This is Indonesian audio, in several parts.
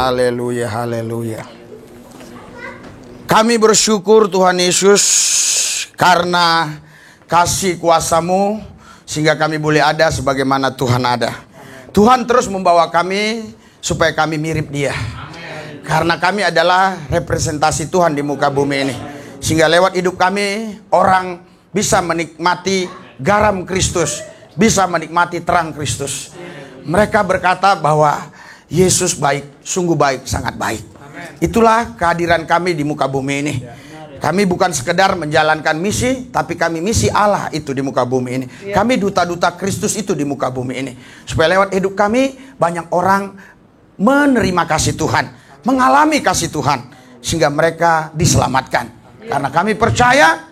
Haleluya, haleluya. Kami bersyukur Tuhan Yesus karena kasih kuasa-Mu sehingga kami boleh ada sebagaimana Tuhan ada. Tuhan terus membawa kami supaya kami mirip Dia. Karena kami adalah representasi Tuhan di muka bumi ini. Sehingga lewat hidup kami orang bisa menikmati garam Kristus, bisa menikmati terang Kristus. Mereka berkata bahwa Yesus baik, sungguh baik, sangat baik. Itulah kehadiran kami di muka bumi ini. Kami bukan sekedar menjalankan misi, tapi kami misi Allah itu di muka bumi ini. Kami duta-duta Kristus itu di muka bumi ini. Supaya lewat hidup kami banyak orang menerima kasih Tuhan, mengalami kasih Tuhan, sehingga mereka diselamatkan. Karena kami percaya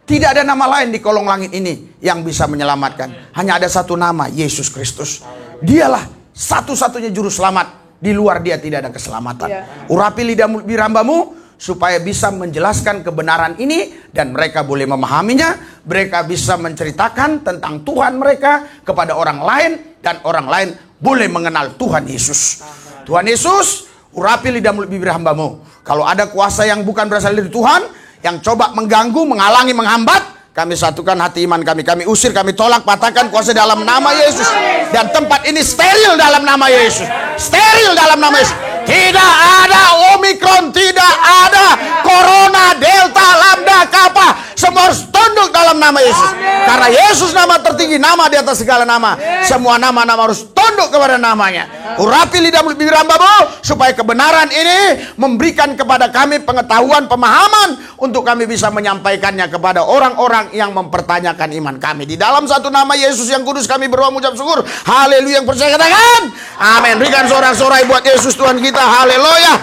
tidak ada nama lain di kolong langit ini yang bisa menyelamatkan. Hanya ada satu nama, Yesus Kristus. Dialah satu-satunya juru selamat. Di luar Dia tidak ada keselamatan. Urapi lidah birambamu supaya bisa menjelaskan kebenaran ini dan mereka boleh memahaminya. Mereka bisa menceritakan tentang Tuhan mereka kepada orang lain dan orang lain boleh mengenal Tuhan Yesus. Tuhan Yesus, urapi lidah birambamu. Kalau ada kuasa yang bukan berasal dari Tuhan, yang coba mengganggu, menghalangi, menghambat, kami satukan hati iman kami. Kami usir, kami tolak, patahkan kuasa dalam nama Yesus. Dan tempat ini steril dalam nama Yesus. Steril dalam nama Yesus. Tidak ada Omikron, tidak ada Corona, Delta, Lambda, Kappa. Semua harus tunduk dalam nama Yesus. Karena Yesus nama tertinggi, nama di atas segala nama. Semua nama-nama harus tunduk kepada namanya. Urapi lidah birambamu supaya kebenaran ini memberikan kepada kami pengetahuan, pemahaman untuk kami bisa menyampaikannya kepada orang-orang yang mempertanyakan iman kami. Di dalam satu nama Yesus yang kudus kami berdoa mengucap syukur. Haleluya, yang percaya katakan amin. Berikan sorak-sorai buat Yesus Tuhan kita. Haleluya.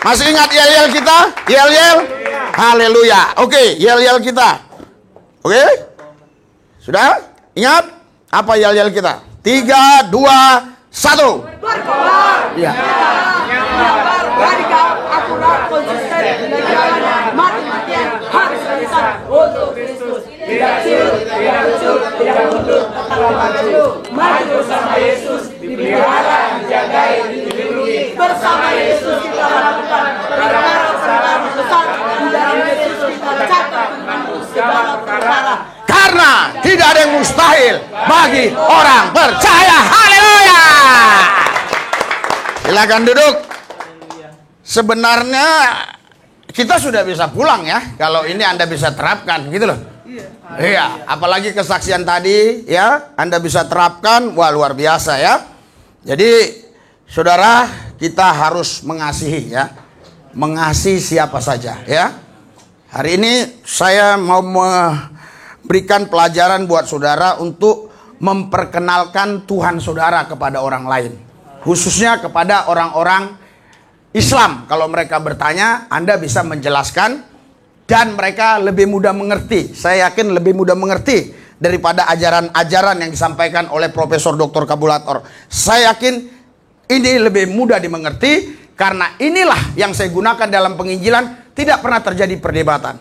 Masih ingat yel-yel kita? Yel-yel. Haleluya. Oke, yel-yel kita. Oke? Sudah? Ingat? Apa yel-yel kita? 3, 2, 1. Berkobar. Iya. Radikal, akurat, konsisten, dan jalannya mati-matian harus selesai untuk Kristus. Tidak ciut, tidak lucu, tidak mundur, tetap maju. Maju bersama Yesus, dipelihara, dijagai, dilindungi. Bersama Yesus kita lakukan perkara-perkara besar. Di dalam Yesus kita catat segala perkara. Karena tidak ada yang mustahil bagi orang percaya. Haleluya. Silakan duduk. Sebenarnya kita sudah bisa pulang ya. Kalau ini Anda bisa terapkan gitu loh. Iya, apalagi kesaksian tadi ya, Anda bisa terapkan, wah luar biasa ya. Jadi saudara, kita harus mengasihi ya. Mengasihi siapa saja ya. Hari ini saya mau memberikan pelajaran buat saudara untuk memperkenalkan Tuhan saudara kepada orang lain. Khususnya kepada orang-orang Islam. Kalau mereka bertanya, Anda bisa menjelaskan dan mereka lebih mudah mengerti. Saya yakin lebih mudah mengerti daripada ajaran-ajaran yang disampaikan oleh Profesor Dr. Kabulator. Saya yakin ini lebih mudah dimengerti karena inilah yang saya gunakan dalam penginjilan. Tidak pernah terjadi perdebatan.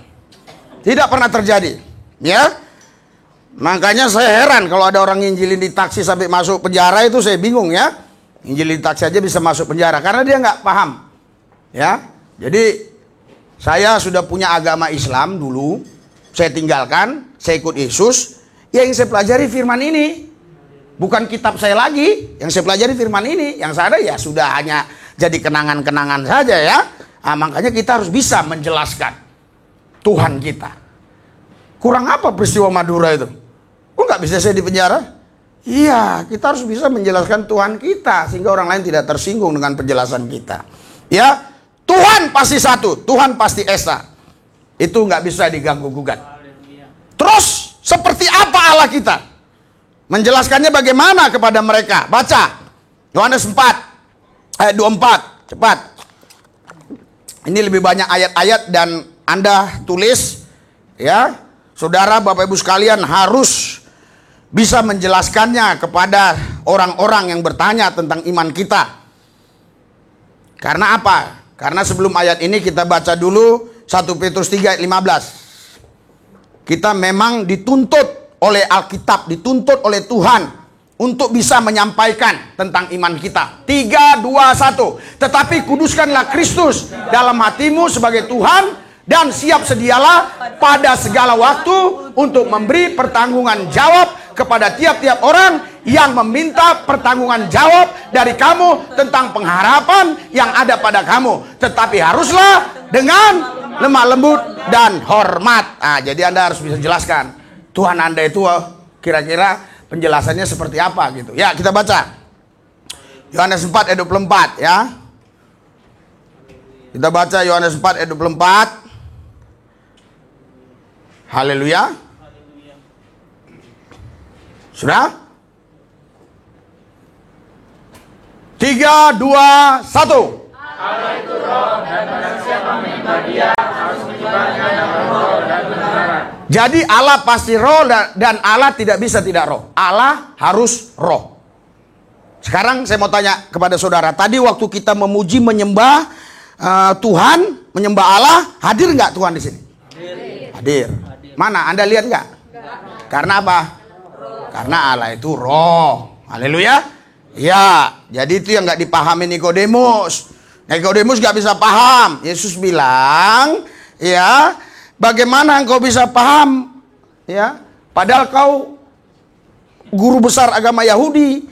Tidak pernah terjadi. Ya. Makanya saya heran kalau ada orang nginjilin di taksi sampai masuk penjara, itu saya bingung ya. Nginjilin di taksi aja bisa masuk penjara karena dia nggak paham. Ya. Jadi saya sudah punya agama Islam dulu, saya tinggalkan, saya ikut Yesus. Yang saya pelajari firman ini, bukan kitab saya lagi. Yang saya pelajari firman ini, yang saya ada ya sudah hanya jadi kenangan-kenangan saja ya. Nah, makanya kita harus bisa menjelaskan Tuhan kita. Kurang apa peristiwa Madura itu? Kok nggak bisa saya di penjara? Iya, kita harus bisa menjelaskan Tuhan kita sehingga orang lain tidak tersinggung dengan penjelasan kita. Ya. Tuhan pasti satu, Tuhan pasti esa. Itu nggak bisa diganggu gugat. Terus seperti apa Allah kita? Menjelaskannya bagaimana kepada mereka? Baca Yohanes 4 ayat 24, cepat. Ini lebih banyak ayat-ayat dan Anda tulis ya. Saudara, Bapak Ibu sekalian harus bisa menjelaskannya kepada orang-orang yang bertanya tentang iman kita. Karena apa? Karena sebelum ayat ini kita baca dulu 1 Petrus 3 ayat 15. Kita memang dituntut oleh Alkitab, dituntut oleh Tuhan untuk bisa menyampaikan tentang iman kita. 3, 2, 1. Tetapi kuduskanlah Kristus dalam hatimu sebagai Tuhan dan siap sedialah pada segala waktu untuk memberi pertanggungan jawab kepada tiap-tiap orang yang meminta pertanggungan jawab dari kamu tentang pengharapan yang ada pada kamu. Tetapi haruslah dengan lemah lembut dan hormat. Nah, jadi Anda harus bisa jelaskan Tuhan Anda itu kira-kira penjelasannya seperti apa gitu. Ya, kita baca Yohanes 4 ayat 24 ya. Kita baca Yohanes 4 ayat 24. Haleluya. Sudah? 3, 2, 1. Allah itu roh dan barang siapa menyembah Dia harus menyembahnya dalam roh dan kebenaran. Jadi Allah pasti roh dan Allah tidak bisa tidak roh. Allah harus roh. Sekarang saya mau tanya kepada saudara. Tadi waktu kita memuji menyembah Tuhan, menyembah Allah, hadir nggak Tuhan di sini? Hadir. Mana? Anda lihat nggak? Karena apa? Karena Allah itu roh. Haleluya. Ya, jadi itu yang nggak dipahami Nikodemus. Nikodemus nggak bisa paham. Yesus bilang, ya, bagaimana engkau bisa paham? Ya, padahal kau guru besar agama Yahudi.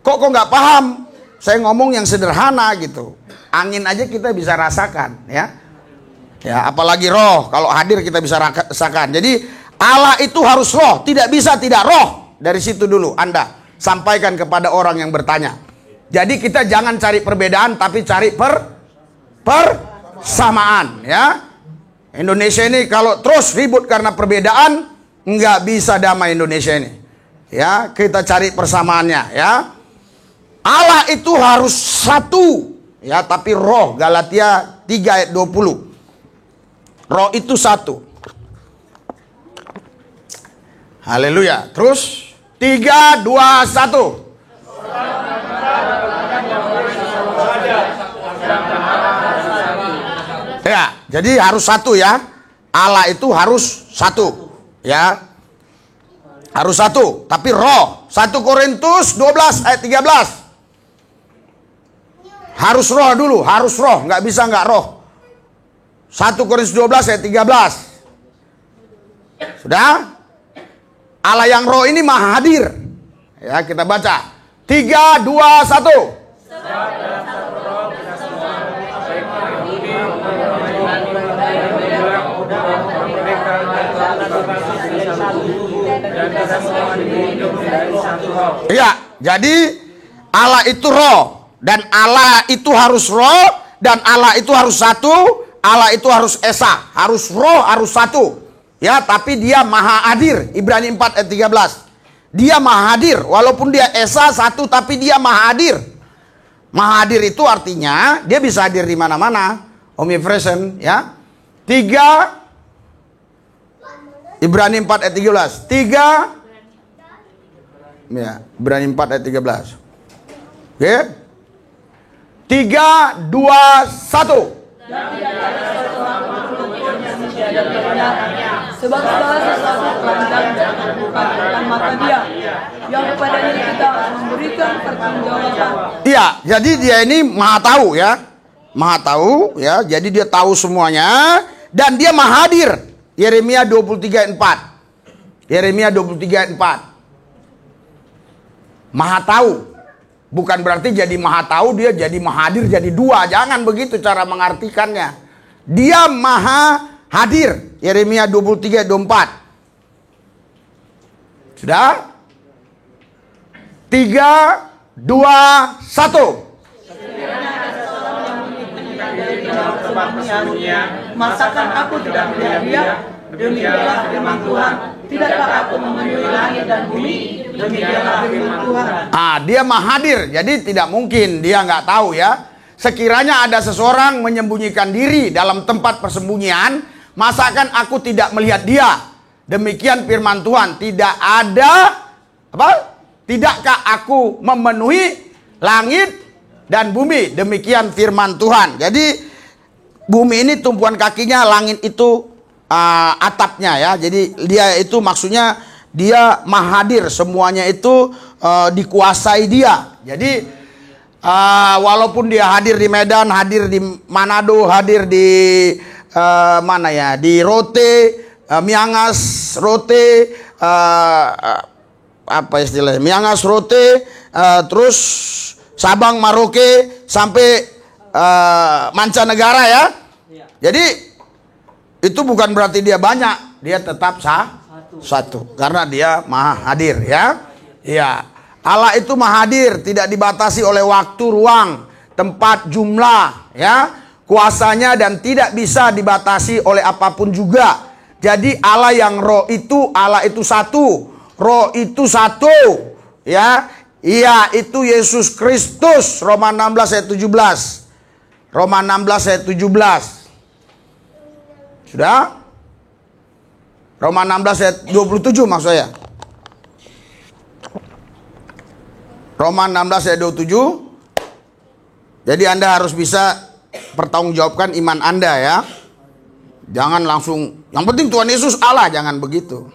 Kok nggak paham? Saya ngomong yang sederhana gitu. Angin aja kita bisa rasakan, ya. Ya, apalagi roh. Kalau hadir kita bisa rasakan. Jadi Allah itu harus roh, tidak bisa tidak roh. Dari situ dulu Anda sampaikan kepada orang yang bertanya. Jadi kita jangan cari perbedaan, tapi cari persamaan ya. Indonesia ini kalau terus ribut karena perbedaan, nggak bisa damai Indonesia ini. Ya, kita cari persamaannya ya. Allah itu harus satu ya, tapi roh. Galatia 3 ayat 20. Roh itu satu. Haleluya. Terus 3, 2, 1. Ya, jadi harus satu ya. Allah itu harus satu ya. Harus satu, tapi roh. 1 Korintus 12 ayat 13. Harus roh dulu, harus roh, nggak bisa nggak roh. 1 Korintus 12 ayat 13. Sudah? Allah yang roh ini maha hadir. Ya, kita baca. 3, 2, 1. Iya, jadi Allah itu roh, dan Allah itu harus roh, dan Allah itu harus satu, Allah itu harus esa, harus roh, harus satu. Ya, tapi dia maha hadir. Ibrani 4 ayat 13. Dia maha hadir, walaupun dia esa satu, tapi dia maha hadir. Maha hadir itu artinya dia bisa hadir di mana-mana, omnipresent, ya. 3 Ibrani 4 ayat 13. 3 ya, Ibrani 4 ayat 13. Oke. 3 2 1. Sebab segala sesuatu telah dan terbuka depan mata dia, yang kepadanya kita memberikan pertanggungjawaban. Iya, jadi dia ini maha tahu ya. Maha tahu ya, jadi dia tahu semuanya dan dia maha hadir. Yeremia 23 ayat 4. Yeremia 23 ayat 4. Maha tahu. Bukan berarti jadi maha tahu dia jadi maha hadir jadi dua. Jangan begitu cara mengartikannya. Dia maha hadir. Yeremia 23 ayat 24. Sudah? 3 2 1. Masakan aku tidak melihat dia, demikianlah firman Tuhan. Tidakkah aku memenuhi langit dan bumi, demikianlah firman Tuhan. Dia maha hadir, jadi tidak mungkin dia nggak tahu ya. Sekiranya ada seseorang menyembunyikan diri dalam tempat persembunyian, masakan aku tidak melihat dia? Demikian firman Tuhan. Tidak ada apa? Tidakkah aku memenuhi langit dan bumi? Demikian firman Tuhan. Jadi bumi ini tumpuan kakinya, langit itu atapnya ya. Jadi dia itu maksudnya dia maha hadir, semuanya itu dikuasai dia. Jadi walaupun dia hadir di Medan, hadir di Manado, hadir di mana ya, di Rote, Miangas, Rote, apa istilahnya, Miangas, Rote, terus Sabang, Maroke, sampai mancanegara ya. Jadi itu bukan berarti dia banyak, dia tetap satu karena dia maha hadir ya. Ya, Allah itu maha hadir, tidak dibatasi oleh waktu, ruang, tempat, jumlah ya, kuasanya, dan tidak bisa dibatasi oleh apapun juga. Jadi Allah yang roh itu, Allah itu satu, roh itu satu ya. Iya, itu Yesus Kristus. Roma 16 ayat 17. Roma 16 ayat 17. Sudah? Roma 16 ayat 27 maksud saya. Roma 16 ayat 27. Jadi Anda harus bisa pertanggungjawabkan iman Anda ya. Jangan langsung, yang penting Tuhan Yesus Allah, jangan begitu.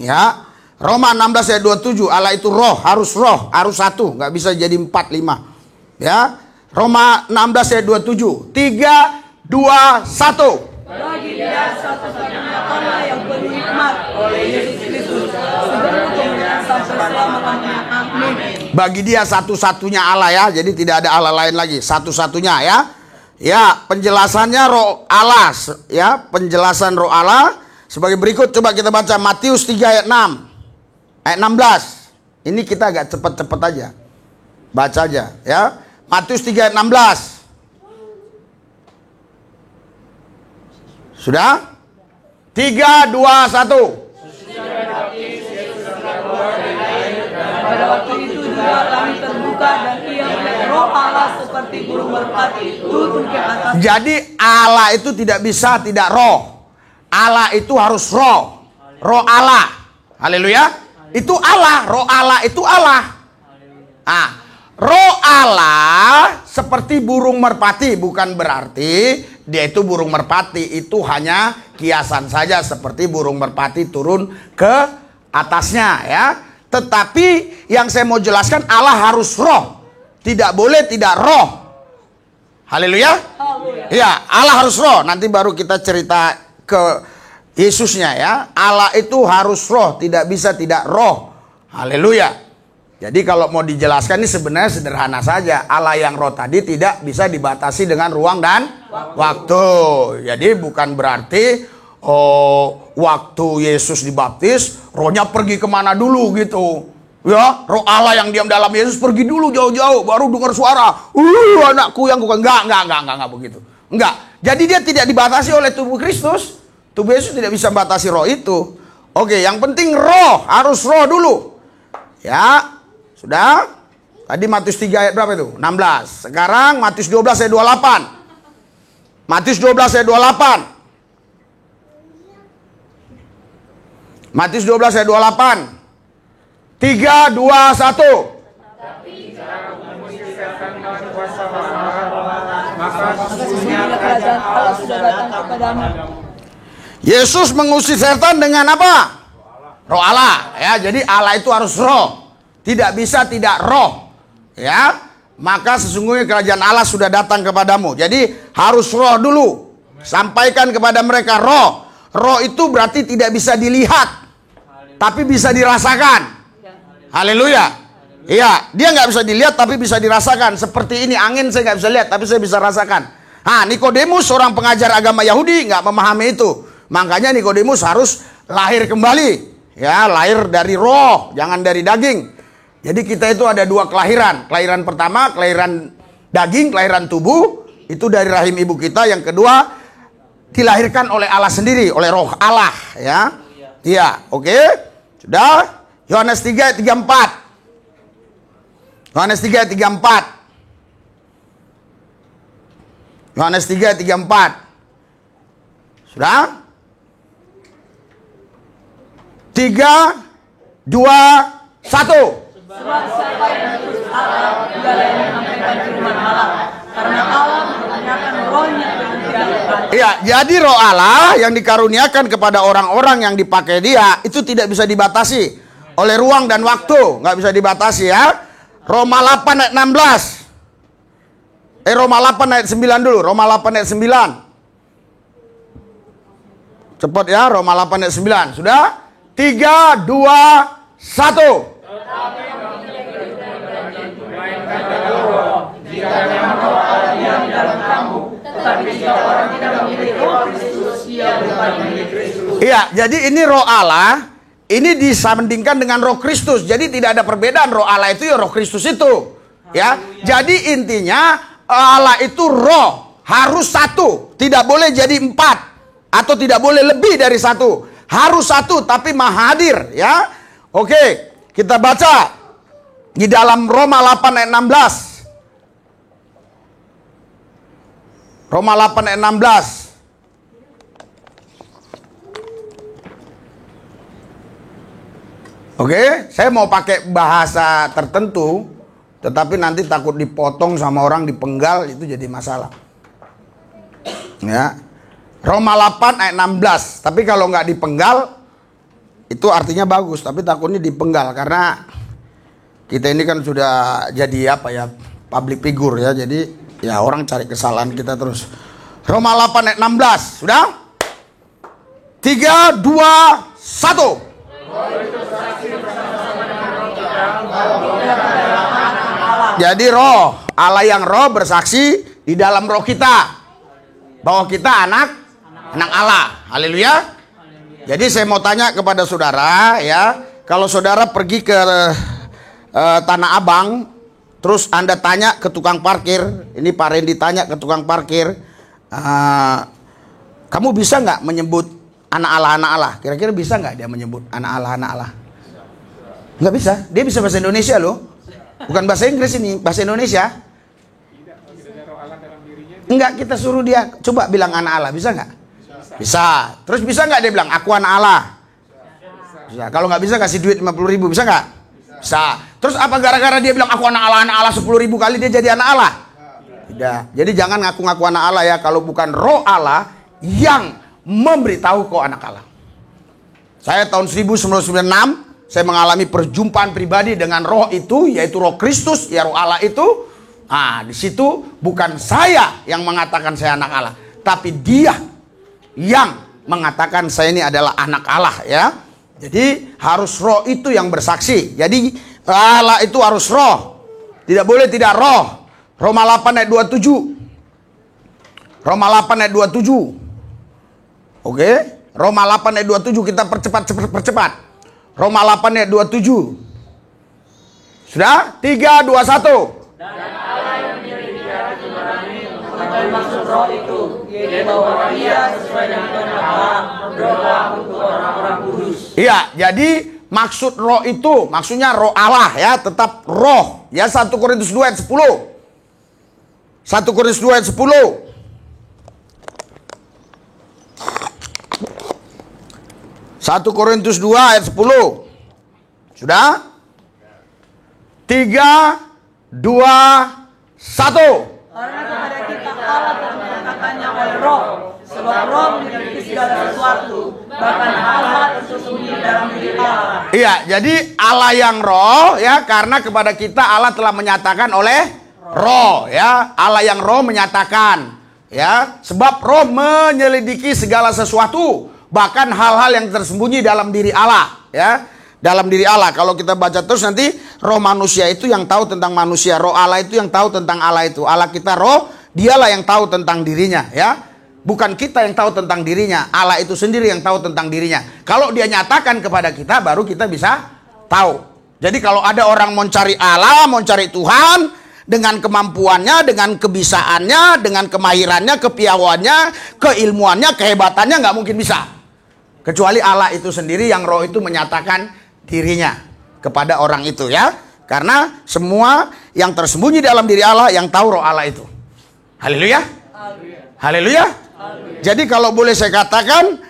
Ya. Roma 16 ayat 27, Allah itu roh, harus satu, nggak bisa jadi 4, 5. Ya. Roma 16 ayat 27. 3 2 1. Bagi dia satu-satunya Allah yang penuh hikmat oleh Yesus Kristus, seluruh kemuliaan sampai selama-lamanya. Amin. Bagi dia satu-satunya Allah ya, jadi tidak ada Allah lain lagi, satu-satunya ya. Ya, penjelasannya roh Allah ya, penjelasan roh Allah sebagai berikut. Coba kita baca Matius 3 ayat 6. Ayat 16. Ini kita agak cepat-cepat aja. Baca aja ya. Matius 3 ayat 16. Sudah? 3 2 1. Pada waktu itu juga langit terbuka dan ia melihat roh Allah seperti burung merpati turun ke atas. Jadi Allah itu tidak bisa tidak roh. Allah itu harus roh. Roh Allah. Haleluya. Itu Allah, roh Allah itu Allah. Roh Allah seperti burung merpati, bukan berarti dia itu burung merpati, itu hanya kiasan saja seperti burung merpati turun ke atasnya ya. Tetapi yang saya mau jelaskan, Allah harus roh. Tidak boleh tidak roh. Haleluya. Ya, Allah harus roh. Nanti baru kita cerita ke Yesusnya ya. Allah itu harus roh, tidak bisa tidak roh. Haleluya. Jadi kalau mau dijelaskan ini sebenarnya sederhana saja. Allah yang roh tadi tidak bisa dibatasi dengan ruang dan waktu. Jadi bukan berarti waktu Yesus dibaptis, rohnya pergi kemana dulu gitu. Ya, roh Allah yang diam dalam Yesus pergi dulu jauh-jauh, baru dengar suara, anakku yang kukan. Enggak begitu. Enggak. Jadi dia tidak dibatasi oleh tubuh Kristus. Tubuh Yesus tidak bisa membatasi roh itu. Oke, yang penting roh, harus roh dulu. Ya, sudah. Tadi Matius 3 ayat berapa itu? 16. Sekarang Matius 12 ayat 28. Matius 12 ayat 28. Matius 12 ayat 28. 3, 2, 1. Yesus mengusir setan dengan apa? Roh Allah. Ya, jadi Allah itu harus roh. Tidak bisa tidak roh. Ya, maka sesungguhnya kerajaan Allah sudah datang kepadamu. Jadi harus roh dulu. Sampaikan kepada mereka roh. Roh itu berarti tidak bisa dilihat, tapi bisa dirasakan. Haleluya. Iya, dia nggak bisa dilihat tapi bisa dirasakan. Seperti ini, angin saya nggak bisa lihat tapi saya bisa rasakan. Nikodemus, seorang pengajar agama Yahudi, nggak memahami itu. Makanya Nikodemus harus lahir kembali. Ya, lahir dari roh, jangan dari daging. Jadi kita itu ada dua kelahiran. Kelahiran pertama, kelahiran daging, kelahiran tubuh. Itu dari rahim ibu kita. Yang kedua, dilahirkan oleh Allah sendiri, oleh roh Allah. Ya, iya, oke. Sudah. Yohanes 3 ayat 34. Yohanes 3 ayat 34. Yohanes 3 ayat 34. Sudah? 3, 2, 1. Sebab siapa yang terus Allah, dialah yang menyampaikan firman Allah. Karena Allah mengaruniakan rohnya dengan tidak lepas. Iya, jadi roh Allah yang dikaruniakan kepada orang-orang yang dipakai dia, itu tidak bisa dibatasi oleh ruang dan waktu. Nggak bisa dibatasi ya. Roma 8 ayat 16. Roma 8 ayat 9 dulu. Roma 8 ayat 9. Cepat ya, Roma 8 ayat 9. Sudah? 3, 2, 1. Iya, jadi ini roh Allah. Ini disandingkan dengan roh Kristus. Jadi tidak ada perbedaan. Roh Allah itu ya roh Kristus itu. Ya. Jadi intinya Allah itu roh. Harus satu. Tidak boleh jadi 4. Atau tidak boleh lebih dari 1. Harus 1 tapi maha hadir. Ya. Oke. Kita baca. Di dalam Roma 8 ayat 16. Roma 8 ayat 16. Oke, saya mau pakai bahasa tertentu, tetapi nanti takut dipotong sama orang, dipenggal, itu jadi masalah. Ya, Roma 8 ayat 16. Tapi kalau nggak dipenggal, itu artinya bagus. Tapi takutnya dipenggal karena kita ini kan sudah jadi apa ya, public figure ya. Jadi ya orang cari kesalahan kita terus. Roma 8 ayat 16, sudah? 3, 2, 1. Jadi roh Allah yang roh bersaksi di dalam roh kita bahwa kita anak Allah. Haleluya. Jadi saya mau tanya kepada saudara ya, kalau saudara pergi ke Tanah Abang, terus Anda tanya ke tukang parkir, ini Pak Randy tanya ke tukang parkir, kamu bisa nggak menyebut anak Allah? Kira-kira bisa nggak dia menyebut anak Allah? Nggak bisa. Dia bisa bahasa Indonesia loh. Bukan bahasa Inggris ini, bahasa Indonesia. Enggak, kita suruh dia coba bilang anak Allah, bisa nggak? Bisa. Terus bisa nggak dia bilang aku anak Allah? Bisa. Kalau nggak bisa kasih duit 50.000, bisa nggak? Bisa. Terus apa gara-gara dia bilang aku anak Allah 10.000 kali dia jadi anak Allah? Tidak. Jadi jangan ngaku-ngaku anak Allah ya kalau bukan roh Allah yang memberitahu kau anak Allah. Saya tahun 1996 saya mengalami perjumpaan pribadi dengan roh itu, yaitu roh Kristus, ya roh Allah itu. Di situ bukan saya yang mengatakan saya anak Allah, tapi dia yang mengatakan saya ini adalah anak Allah ya. Jadi harus roh itu yang bersaksi. Jadi Allah itu harus roh. Tidak boleh tidak roh. Roma 8 ayat 27. Roma 8 ayat 27. Oke, Roma 8 ayat 27 kita percepat. Roma 8 ayat 27. Sudah? 3, 2, 1. Dan Allah yang menyelidiki hati nurani mengetahui maksud roh itu, yaitu bahwa Dia sesuai dengan kehendak Allah berdoa untuk orang-orang kudus. Iya, jadi maksud roh itu maksudnya roh Allah ya, tetap roh. Ya 1 Korintus 2 ayat 10. 1 Korintus 2 ayat 10. 1 Korintus 2 ayat 10. Sudah? 3, 2, 1. Karena kepada kita Allah telah menyatakannya oleh roh, sebab roh menyelidiki segala sesuatu, bahkan hal-hal tersembunyi dalam diri Allah. Iya, jadi Allah yang roh ya, karena kepada kita Allah telah menyatakan oleh roh ya. Allah yang roh menyatakan ya, sebab roh menyelidiki segala sesuatu, bahkan hal-hal yang tersembunyi dalam diri Allah ya. Dalam diri Allah. Kalau kita baca terus nanti roh manusia itu yang tahu tentang manusia, roh Allah itu yang tahu tentang Allah itu. Allah kita roh, dialah yang tahu tentang dirinya ya. Bukan kita yang tahu tentang dirinya, Allah itu sendiri yang tahu tentang dirinya. Kalau dia nyatakan kepada kita, baru kita bisa tahu. Jadi kalau ada orang mau cari Allah, mau cari Tuhan dengan kemampuannya, dengan kebisaannya, dengan kemahirannya, kepiawaiannya, keilmuannya, kehebatannya, nggak mungkin bisa. Kecuali Allah itu sendiri yang roh itu menyatakan dirinya kepada orang itu ya. Karena semua yang tersembunyi dalam diri Allah yang tahu roh Allah itu. Haleluya. Haleluya. Jadi kalau boleh saya katakan,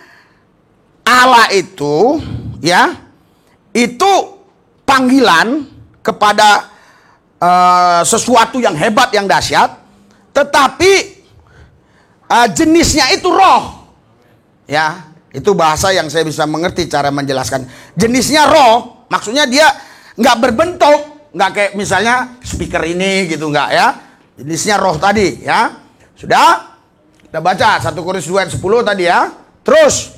Allah itu ya, itu panggilan kepada sesuatu yang hebat, yang dahsyat, tetapi jenisnya itu roh. Ya, itu bahasa yang saya bisa mengerti cara menjelaskan. Jenisnya roh, maksudnya dia nggak berbentuk, nggak kayak misalnya speaker ini gitu, nggak ya. Jenisnya roh tadi ya. Sudah? Kita baca 1 Korintus 2 ayat 10 tadi ya. Terus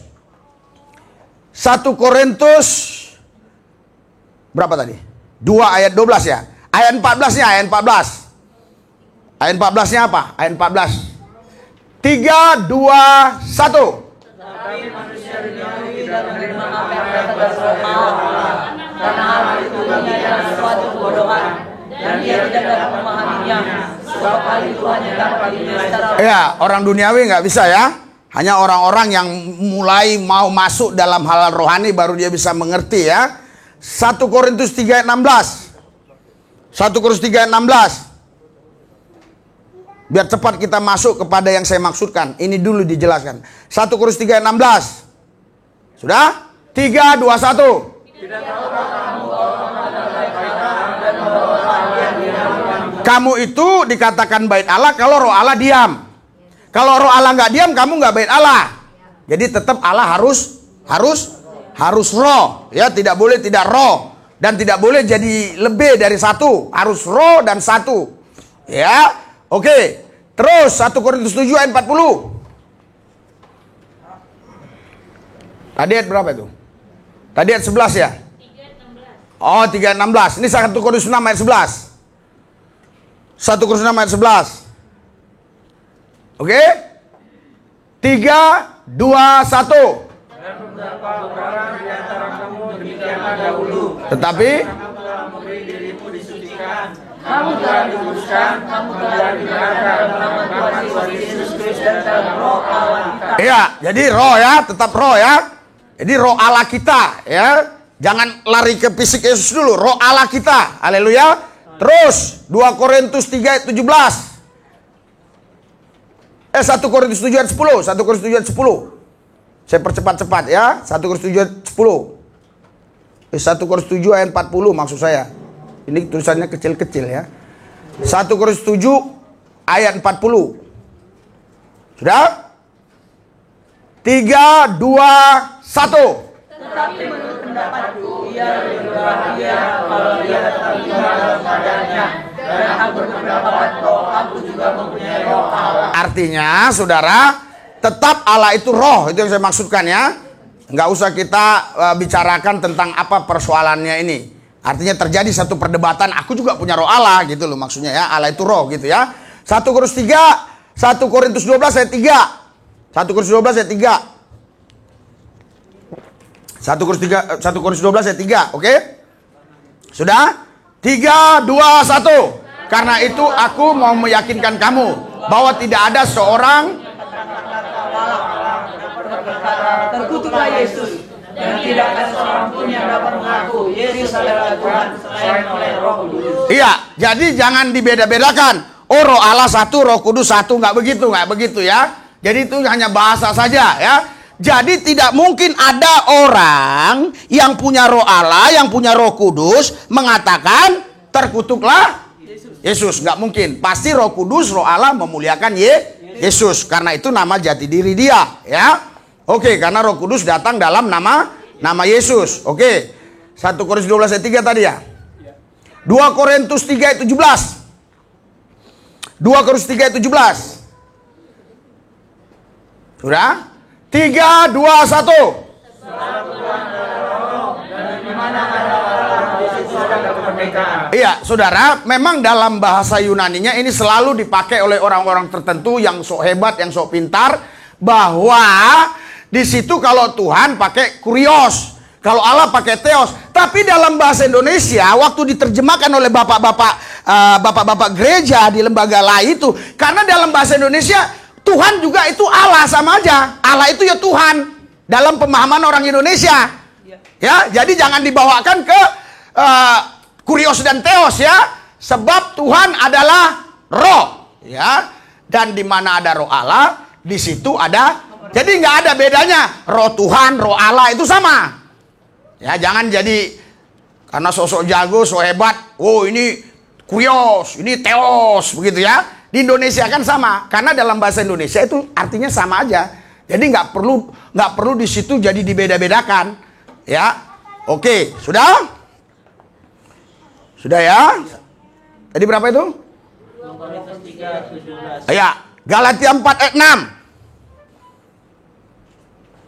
1 Korintus berapa tadi? 2 ayat 12 ya. Ayat 14-nya, ayat 14. Ayat 14-nya apa? Ayat 14. 3, 2, 1. Tetapi manusia duniawi tidak menerima apa yang dikatakan roh Allah, karena hal itu baginya sesuatu kebodohan, dan dia tidak dapat memahaminya, sebab hal itu hanya dapat dinilai secara Ya, orang duniawi nggak bisa ya. Hanya orang-orang yang mulai mau masuk dalam hal rohani baru dia bisa mengerti ya. 1 Korintus 3 ayat 16. 1 Korintus 3 ayat 16. Biar cepat kita masuk kepada yang saya maksudkan. Ini dulu dijelaskan. 1 Korintus 3 ayat 16. Sudah? 3, 2, 1. Kamu itu dikatakan bait Allah kalau roh Allah diam. Kalau roh Allah nggak diam, kamu nggak bait Allah. Jadi tetap Allah harus roh, ya, tidak boleh tidak roh, dan tidak boleh jadi lebih dari satu, harus roh dan satu, ya. Oke, terus 1 Korintus 7 ayat 40. Tadi ayat berapa itu? Tadi ayat 11 ya? 3 ayat 16. Oh, 3 ayat 16. Ini 1 Korintus 6 ayat 11. 1 Korintus 6 ayat 11. Oke? 3, 2, 1. Dan beberapa orang di antara kamu demikianlah dahulu. Tetapi Kamu telah memberi dirimu disucikan, kamu telah dikuduskan, kamu telah dibenarkan dalam nama Tuhan Yesus Kristus dan dalam roh Allah kita. iya, jadi roh ya, tetap roh ya. Jadi roh Allah kita ya. Jangan lari ke fisik Yesus dulu, roh Allah kita. Haleluya. Terus 2 Korintus 3 ayat 17. 1 Korintus 7 ayat 10. 1 Korintus 7 ayat 10. Saya percepat-cepat ya. 1 Korintus 7 ayat 10. 1 Korintus 7 ayat 40 maksud saya. Ini tulisannya kecil-kecil ya. 1 Korintus 7 ayat 40. Sudah? 3, 2, 1. Tetapi menurut pendapatku, ia lebih berbahagia kalau dia tetap tinggal dalam keadaannya. Dan aku berpendapat bahwa aku juga mempunyai roh Allah. Artinya, saudara, tetap Allah itu roh. Itu yang saya maksudkan ya. Nggak usah kita bicarakan tentang apa persoalannya ini. Artinya terjadi satu perdebatan, aku juga punya roh Allah gitu loh maksudnya ya. Allah itu roh gitu ya. 1 Korintus 3, 1 Korintus 12 ayat 3. 1 Korintus 12 ayat 3. 1 Korintus 12 ayat 3, oke? Sudah? 3, 2, 1. Karena itu aku mau meyakinkan kamu bahwa tidak ada seorang terkutuklah Yesus, dan tidak ada seorang pun yang dapat mengaku Yesus adalah Tuhan selain oleh Roh Kudus. Iya, jadi jangan dibeda-bedakan. Oh, Roh Allah satu, Roh Kudus satu, nggak begitu ya. Jadi itu hanya bahasa saja ya. Jadi tidak mungkin ada orang yang punya Roh Allah, yang punya Roh Kudus mengatakan terkutuklah Yesus. Nggak mungkin. Pasti Roh Kudus, Roh Allah memuliakan Yesus. Karena itu nama jati diri dia ya. Oke, karena Roh Kudus datang dalam nama Yesus. Oke. 1 Korintus 12 ayat 3 tadi ya. 2 Korintus 3 ayat 17. 2 Korintus 3 ayat 17. Sudah? 3, 2, 1. Iya, saudara, memang dalam bahasa Yunaninya ini selalu dipakai oleh orang-orang tertentu yang sok hebat, yang sok pintar, bahwa di situ kalau Tuhan pakai kurios, kalau Allah pakai theos. Tapi dalam bahasa Indonesia, waktu diterjemahkan oleh bapak-bapak gereja di lembaga lain itu, karena dalam bahasa Indonesia Tuhan juga itu Allah sama aja. Allah itu ya Tuhan dalam pemahaman orang Indonesia. Ya, jadi jangan dibawakan ke kurios dan theos ya. Sebab Tuhan adalah Roh, ya. Dan di mana ada Roh Allah, di situ ada. Jadi nggak ada bedanya. Roh Tuhan, Roh Allah itu sama. Ya, jangan jadi karena sosok jago, so hebat. Oh, ini kurios, ini theos, begitu ya. Di Indonesia kan sama, karena dalam bahasa Indonesia itu artinya sama aja. Jadi nggak perlu di situ jadi dibeda-bedakan, ya. Oke, sudah ya. Tadi berapa itu? Ya, Galatia 4 ayat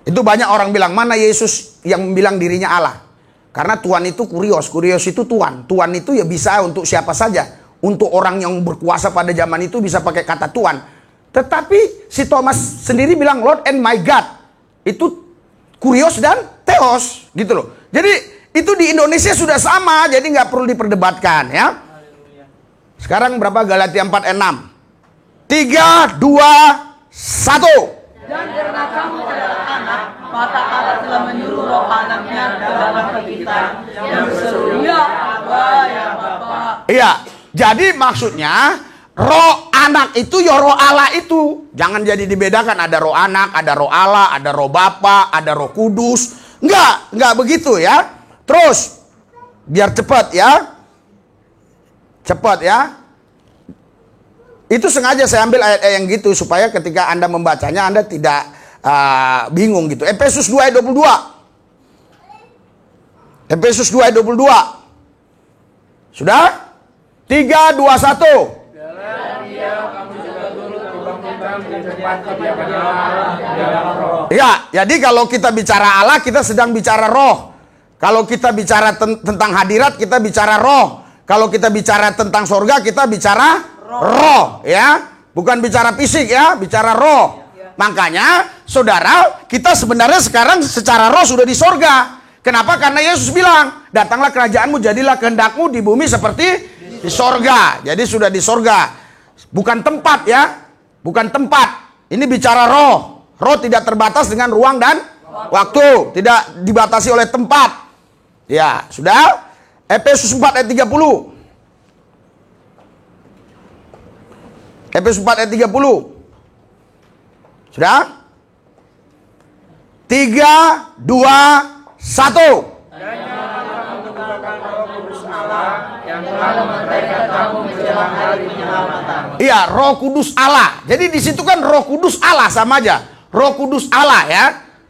6. Itu banyak orang bilang, mana Yesus yang bilang dirinya Allah? Karena Tuhan itu kurios itu Tuhan. Tuhan itu ya bisa untuk siapa saja. Untuk orang yang berkuasa pada zaman itu bisa pakai kata Tuhan. Tetapi si Thomas sendiri bilang Lord and my God. Itu kurios dan theos gitu loh. Jadi itu di Indonesia sudah sama. Jadi nggak perlu diperdebatkan ya. Sekarang berapa? Galatia 4 ayat 6. 3, 2, 1. Dan karena kamu adalah anak, maka Allah telah menyuruh roh anaknya ke dalam kita yang berseru, ya Aba, ya Bapa. Iya. Jadi maksudnya roh anak itu ya roh Allah itu. Jangan jadi dibedakan, ada roh anak, ada roh Allah, ada roh Bapa, ada roh Kudus. Enggak begitu ya. Terus biar cepat ya. Cepat ya. Itu sengaja saya ambil ayat yang gitu supaya ketika Anda membacanya Anda tidak bingung gitu. Efesus 2 ayat 22. Efesus 2 ayat 22. Sudah? 3, 2, 1. Ya, jadi kalau kita bicara Allah, kita sedang bicara roh. Kalau kita bicara tentang hadirat, kita bicara roh. Kalau kita bicara tentang sorga, kita bicara roh, ya. Bukan bicara fisik ya, bicara roh. Makanya, saudara, kita sebenarnya sekarang secara roh sudah di sorga. Kenapa? Karena Yesus bilang, datanglah kerajaanmu, jadilah kehendakmu di bumi seperti di sorga. Jadi sudah di sorga. Bukan tempat ya. Bukan tempat. Ini bicara roh. Roh tidak terbatas dengan ruang dan waktu. Tidak dibatasi oleh tempat. Ya, sudah. Efesus 4 ayat 30. Efesus 4 ayat 30. Sudah? 3, 2, 1. Iya, Roh Kudus Allah. Jadi di situ kan Roh Kudus Allah sama aja. Roh Kudus Allah ya.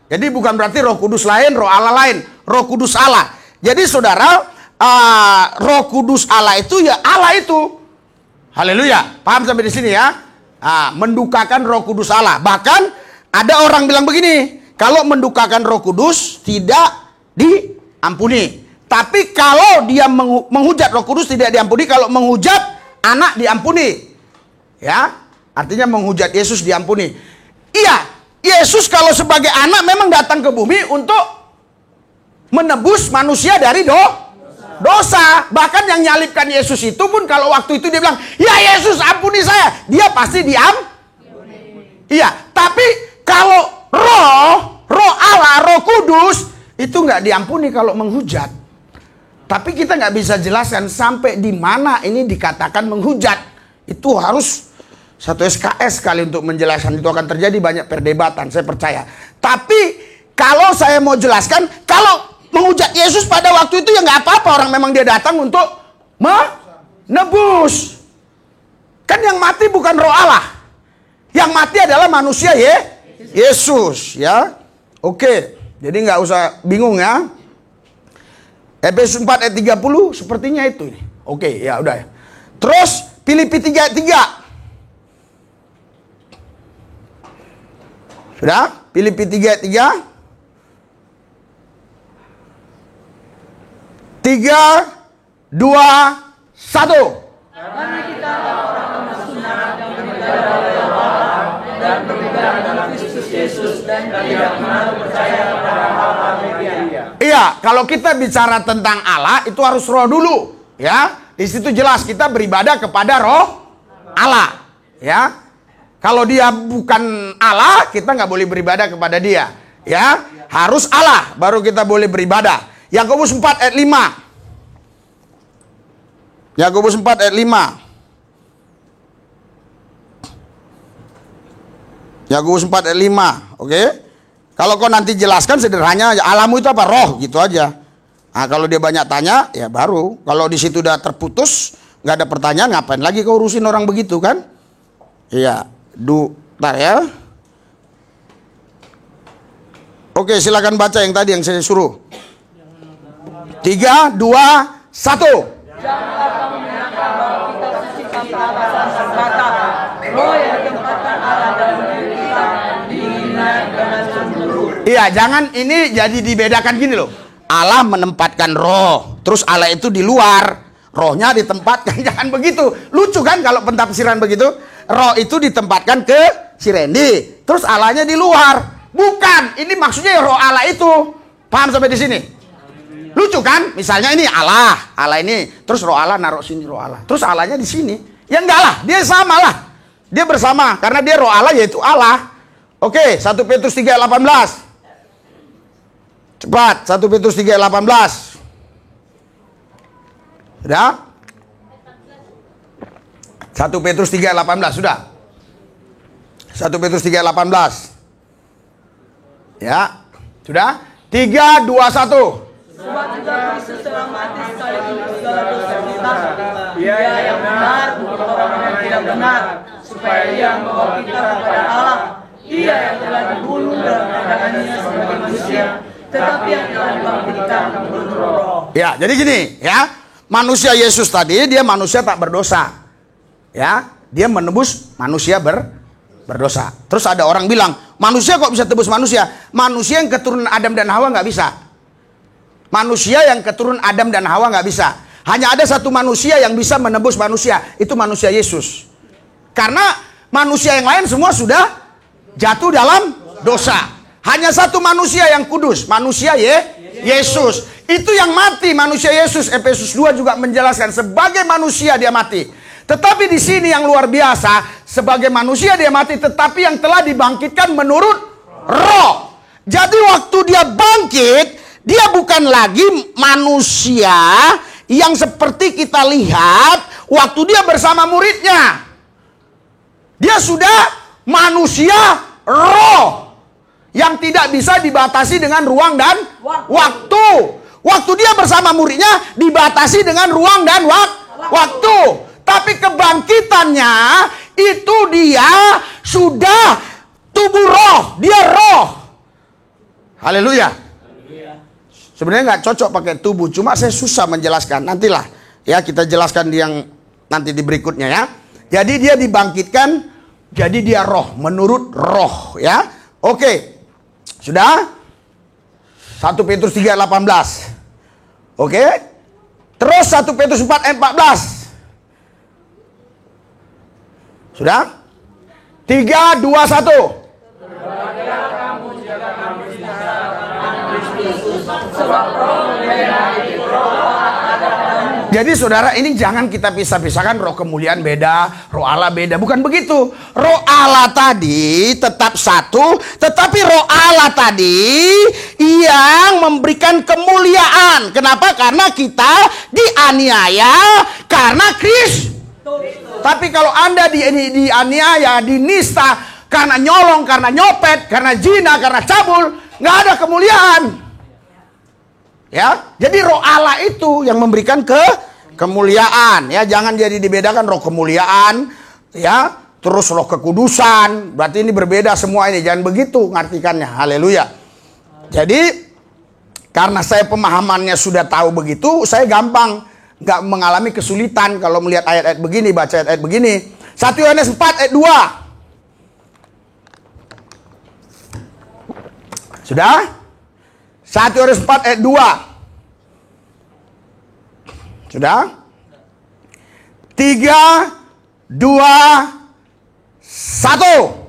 Jadi bukan berarti Roh Kudus lain, Roh Allah lain. Roh Kudus Allah. Jadi saudara, Roh Kudus Allah itu ya Allah itu. Haleluya. Paham sampai di sini ya? Mendukakan Roh Kudus Allah. Bahkan ada orang bilang begini, kalau mendukakan Roh Kudus tidak diampuni. Tapi kalau dia menghujat Roh Kudus tidak diampuni, kalau menghujat anak diampuni. Ya, artinya menghujat Yesus diampuni. Iya, Yesus kalau sebagai anak memang datang ke bumi untuk menebus manusia dari dosa. Bahkan yang nyalibkan Yesus itu pun kalau waktu itu dia bilang, ya Yesus ampuni saya, dia pasti iya. Tapi kalau roh Allah, Roh Kudus itu nggak diampuni kalau menghujat. Tapi kita nggak bisa jelaskan sampai di mana ini dikatakan menghujat. Itu harus satu SKS kali untuk menjelaskan. Itu akan terjadi banyak perdebatan, saya percaya. Tapi kalau saya mau jelaskan, kalau menghujat Yesus pada waktu itu ya nggak apa-apa. Orang memang dia datang untuk menebus. Kan yang mati bukan roh Allah. Yang mati adalah manusia Yesus, ya. Oke, jadi nggak usah bingung ya. Efesus 4 ayat 30 sepertinya itu. Oke, ya udah ya. Terus Filipi 3 ayat 3. Sudah? Filipi 3 ayat 3. 3, 2, 1. Karena kita orang sunat yang beribadah oleh Allah dan berpegang dalam Kristus Yesus dan tidak menaruh percaya pada hal-hal media. Iya, kalau kita bicara tentang Allah itu harus roh dulu, ya. Di situ jelas kita beribadah kepada roh Allah, ya. Kalau dia bukan Allah, kita nggak boleh beribadah kepada dia, ya. Harus Allah baru kita boleh beribadah. Yakobus 4 ayat 5. Yakobus 4 ayat 5. Yakobus 4 ayat 5. Oke. Kalau kau nanti jelaskan sederhananya, Allahmu itu apa? Roh, gitu aja. Nah, kalau dia banyak tanya, ya baru. Kalau di situ udah terputus, nggak ada pertanyaan, ngapain lagi kau urusin orang begitu kan? Iya. Bentar ya. Oke, silakan baca yang tadi yang saya suruh. 3, 2, 1. Janganlah kamu menyangka bahwa kita suci tanpa alasan berkata, roh yang ditempatkan Allah dalam diri kita diingat dengan cemburu. Iya, jangan ini jadi dibedakan gini loh. Allah menempatkan roh, terus Allah itu di luar, rohnya ditempatkan. Jangan begitu. Lucu kan kalau pentafsiran begitu? Roh itu ditempatkan ke si Randy, terus Allahnya di luar. Bukan, ini maksudnya roh Allah itu. Paham sampai di sini? Lucu kan? Misalnya ini Allah ini, terus roh Allah naruh sini roh Allah, terus Allahnya di sini. Ya enggak lah, dia sama lah, dia bersama karena dia roh Allah yaitu Allah. Oke, 1 Petrus 3 ayat 18. Cepat, 1 Petrus 3 ayat 18. Sudah? 1 Petrus 3 ayat 18 sudah. 1 Petrus 3 ayat 18. Ya, sudah? 3, 2, 1. Sebab juga Kristus telah mati sekaligus segala dosa kita. Dia yang benar bukan orang yang tidak benar, supaya ia membawa kita kepada Allah. Dia yang telah dibunuh dalam keadaannya sebagai manusia, tetapi yang telah dibangkitkan menurut roh. Ya, jadi gini ya. Manusia Yesus tadi dia manusia tak berdosa. Ya, dia menebus manusia berdosa. Terus ada orang bilang, manusia kok bisa tebus manusia? Manusia yang keturunan Adam dan Hawa nggak bisa. Manusia yang keturunan Adam dan Hawa nggak bisa. Hanya ada satu manusia yang bisa menebus manusia, itu manusia Yesus. Karena manusia yang lain semua sudah jatuh dalam dosa. Hanya satu manusia yang kudus, manusia Yesus. Itu yang mati, manusia Yesus. Efesus 2 juga menjelaskan sebagai manusia dia mati. Tetapi di sini yang luar biasa, sebagai manusia dia mati, tetapi yang telah dibangkitkan menurut roh. Jadi waktu dia bangkit, dia bukan lagi manusia yang seperti kita lihat waktu dia bersama muridnya. Dia sudah manusia roh yang tidak bisa dibatasi dengan ruang dan waktu. Waktu dia bersama muridnya dibatasi dengan ruang dan waktu. Tapi kebangkitannya itu dia sudah tubuh roh, dia roh. Haleluya. Sebenarnya nggak cocok pakai tubuh, cuma saya susah menjelaskan. Nantilah ya kita jelaskan di yang nanti di berikutnya ya. Jadi dia dibangkitkan, jadi dia roh menurut roh ya. Oke, sudah 1 Petrus 3 ayat 18. Oke, terus 1 Petrus 4 ayat 14. Sudah? 3, 2, 1. Sebab roh berbeda, itu roh Allah ada padamu. Jadi saudara, ini jangan kita pisah-pisahkan, roh kemuliaan beda, roh Allah beda. Bukan begitu. Roh Allah tadi tetap satu, tetapi roh Allah tadi yang memberikan kemuliaan. Kenapa? Karena kita dianiaya karena Kristus. Tapi kalau Anda dianiaya, dinista, karena nyolong, karena nyopet, karena zina, karena cabul, nggak ada kemuliaan. Ya, jadi roh Allah itu yang memberikan kemuliaan. Ya, jangan jadi dibedakan roh kemuliaan, ya, terus roh kekudusan. Berarti ini berbeda semua ini. Jangan begitu ngartikannya. Haleluya. Jadi karena saya pemahamannya sudah tahu begitu, saya gampang, nggak mengalami kesulitan kalau melihat ayat-ayat begini, baca ayat-ayat begini. 1 Yohanes 4 ayat 2. Sudah? 1 Yohanes 4 ayat 2. Sudah? 3, 2, 1.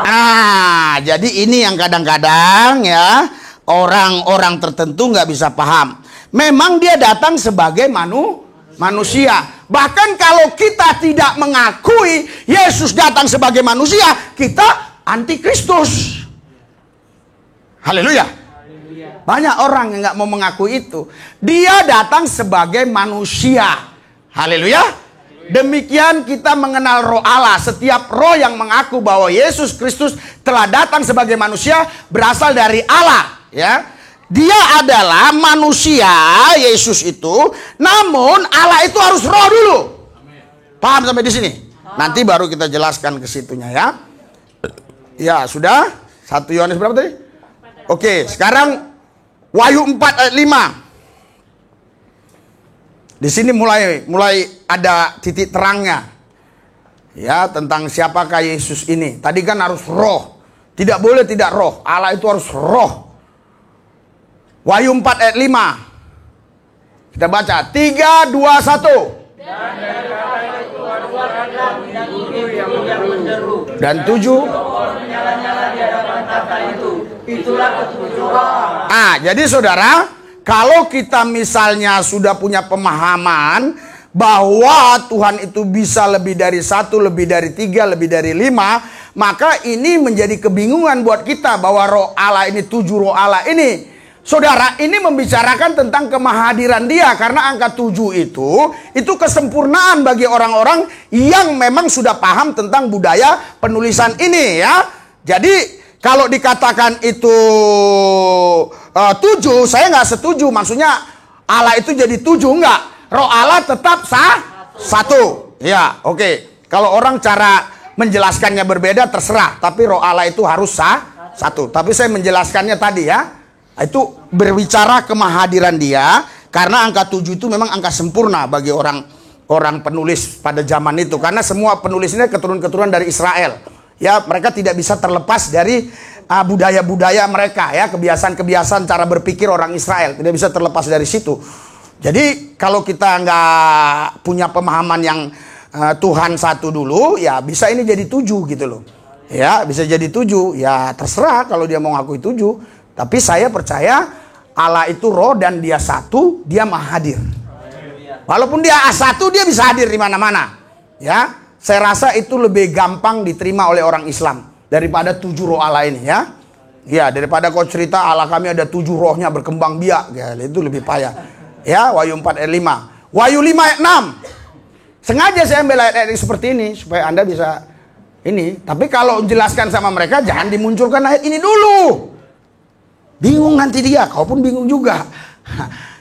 Nah, jadi ini yang kadang-kadang ya orang-orang tertentu nggak bisa paham. Memang dia datang sebagai manusia. Bahkan kalau kita tidak mengakui Yesus datang sebagai manusia, kita antikristus. Haleluya. Banyak orang yang nggak mau mengakui itu. Dia datang sebagai manusia. Haleluya. Demikian kita mengenal roh Allah. Setiap roh yang mengaku bahwa Yesus Kristus telah datang sebagai manusia berasal dari Allah. Ya. Dia adalah manusia, Yesus itu. Namun Allah itu harus roh dulu. Paham sampai di sini? Nanti baru kita jelaskan ke situnya ya. Ya, sudah? 1 Yohanes berapa tadi? Oke, sekarang Wahyu 4 ayat 5. Di sini mulai ada titik terangnya. Ya, tentang siapakah Yesus ini. Tadi kan harus roh. Tidak boleh tidak roh. Allah itu harus roh. Wahyu 4 ayat 5. Kita baca 3, 2, 1. Dan 7. Jadi saudara, kalau kita misalnya sudah punya pemahaman bahwa Tuhan itu bisa lebih dari 1, lebih dari 3, lebih dari 5, maka ini menjadi kebingungan buat kita bahwa roh Allah ini, 7 roh Allah ini. Saudara, ini membicarakan tentang kemahadiran dia. Karena angka 7 itu kesempurnaan bagi orang-orang yang memang sudah paham tentang budaya penulisan ini ya. Jadi kalau dikatakan itu 7, saya nggak setuju. Maksudnya Allah itu jadi 7, enggak. Roh Allah tetap satu. Ya, oke. Kalau orang cara menjelaskannya berbeda terserah. Tapi roh Allah itu harus satu. Tapi saya menjelaskannya tadi ya. Itu berbicara kemahadiran dia. Karena angka 7 itu memang angka sempurna bagi orang penulis pada zaman itu. Karena semua penulisnya keturunan-keturunan dari Israel. Ya, mereka tidak bisa terlepas dari budaya-budaya mereka ya, kebiasaan-kebiasaan cara berpikir orang Israel. Tidak bisa terlepas dari situ. Jadi kalau kita nggak punya pemahaman yang Tuhan satu dulu, ya bisa ini jadi 7 gitu loh. Ya, bisa jadi 7. Ya terserah kalau dia mau ngakui 7. Tapi saya percaya Allah itu roh dan dia satu, dia maha hadir. Walaupun dia A1, dia bisa hadir di mana-mana. Ya, saya rasa itu lebih gampang diterima oleh orang Islam daripada 7 roh Allah ini ya. Ya, daripada kau cerita Allah kami ada 7 rohnya berkembang biak, ya, itu lebih payah. Ya, Wahyu 4 ayat 5. Wahyu 5 ayat 6. Sengaja saya ambil ayat-ayat seperti ini supaya Anda bisa ini. Tapi kalau jelaskan sama mereka jangan dimunculkan ayat ini dulu. Bingung nanti dia, kau pun bingung juga.